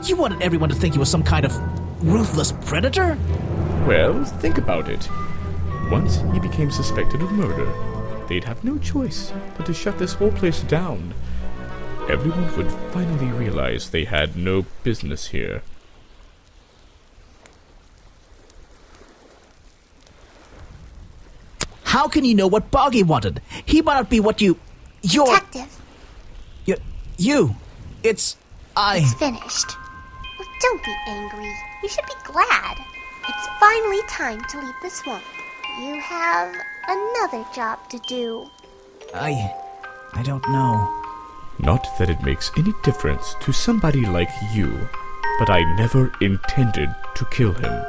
You wanted everyone to think he was some kind of ruthless predator? Well, think about it. Once he became suspected of murder, they'd have no choice but to shut this whole place down. Everyone would finally realize they had no business here. How can you know what Boggy wanted? He might not be what you're... Detective. It's finished. Oh, don't be angry. You should be glad. It's finally time to leave the swamp. You have another job to do. I don't know. Not that it makes any difference to somebody like you, but I never intended to kill him.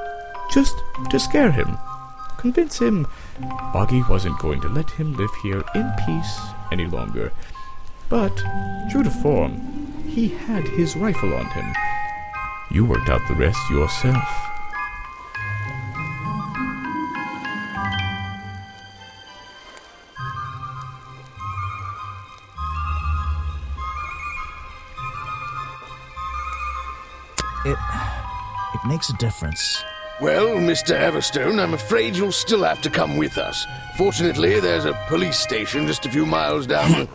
Just to scare him. convince him Boggy wasn't going to let him live here in peace any longer. But, true to form, he had his rifle on him. You worked out the rest yourself. It makes a difference. Well, Mr. Everstone, I'm afraid you'll still have to come with us. Fortunately, there's a police station just a few miles down.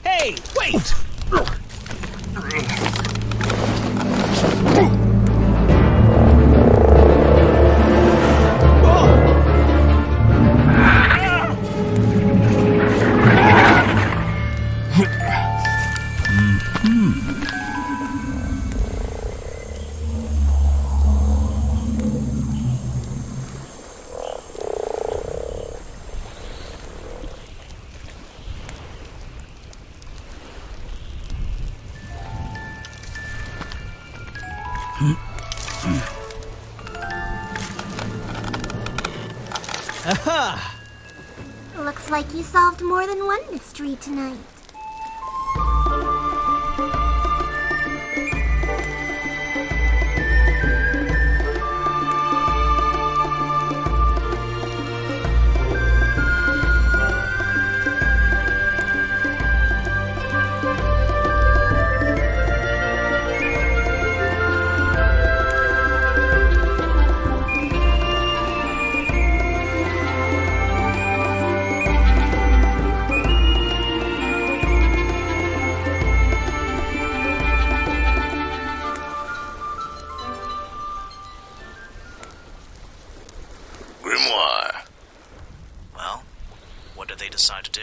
Hey, wait! Aha! Looks like you solved more than one mystery tonight. Grimoire. Well, what did they decide to do?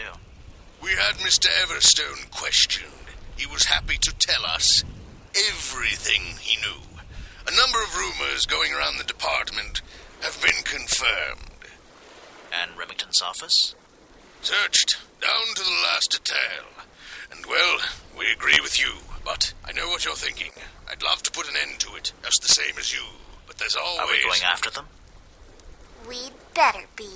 We had Mr. Everstone questioned. He was happy to tell us everything he knew. A number of rumors going around the department have been confirmed. And Remington's office? Searched down to the last detail. And, well, we agree with you, but I know what you're thinking. I'd love to put an end to it, just the same as you. But there's always... Are we going after them? We'd better be.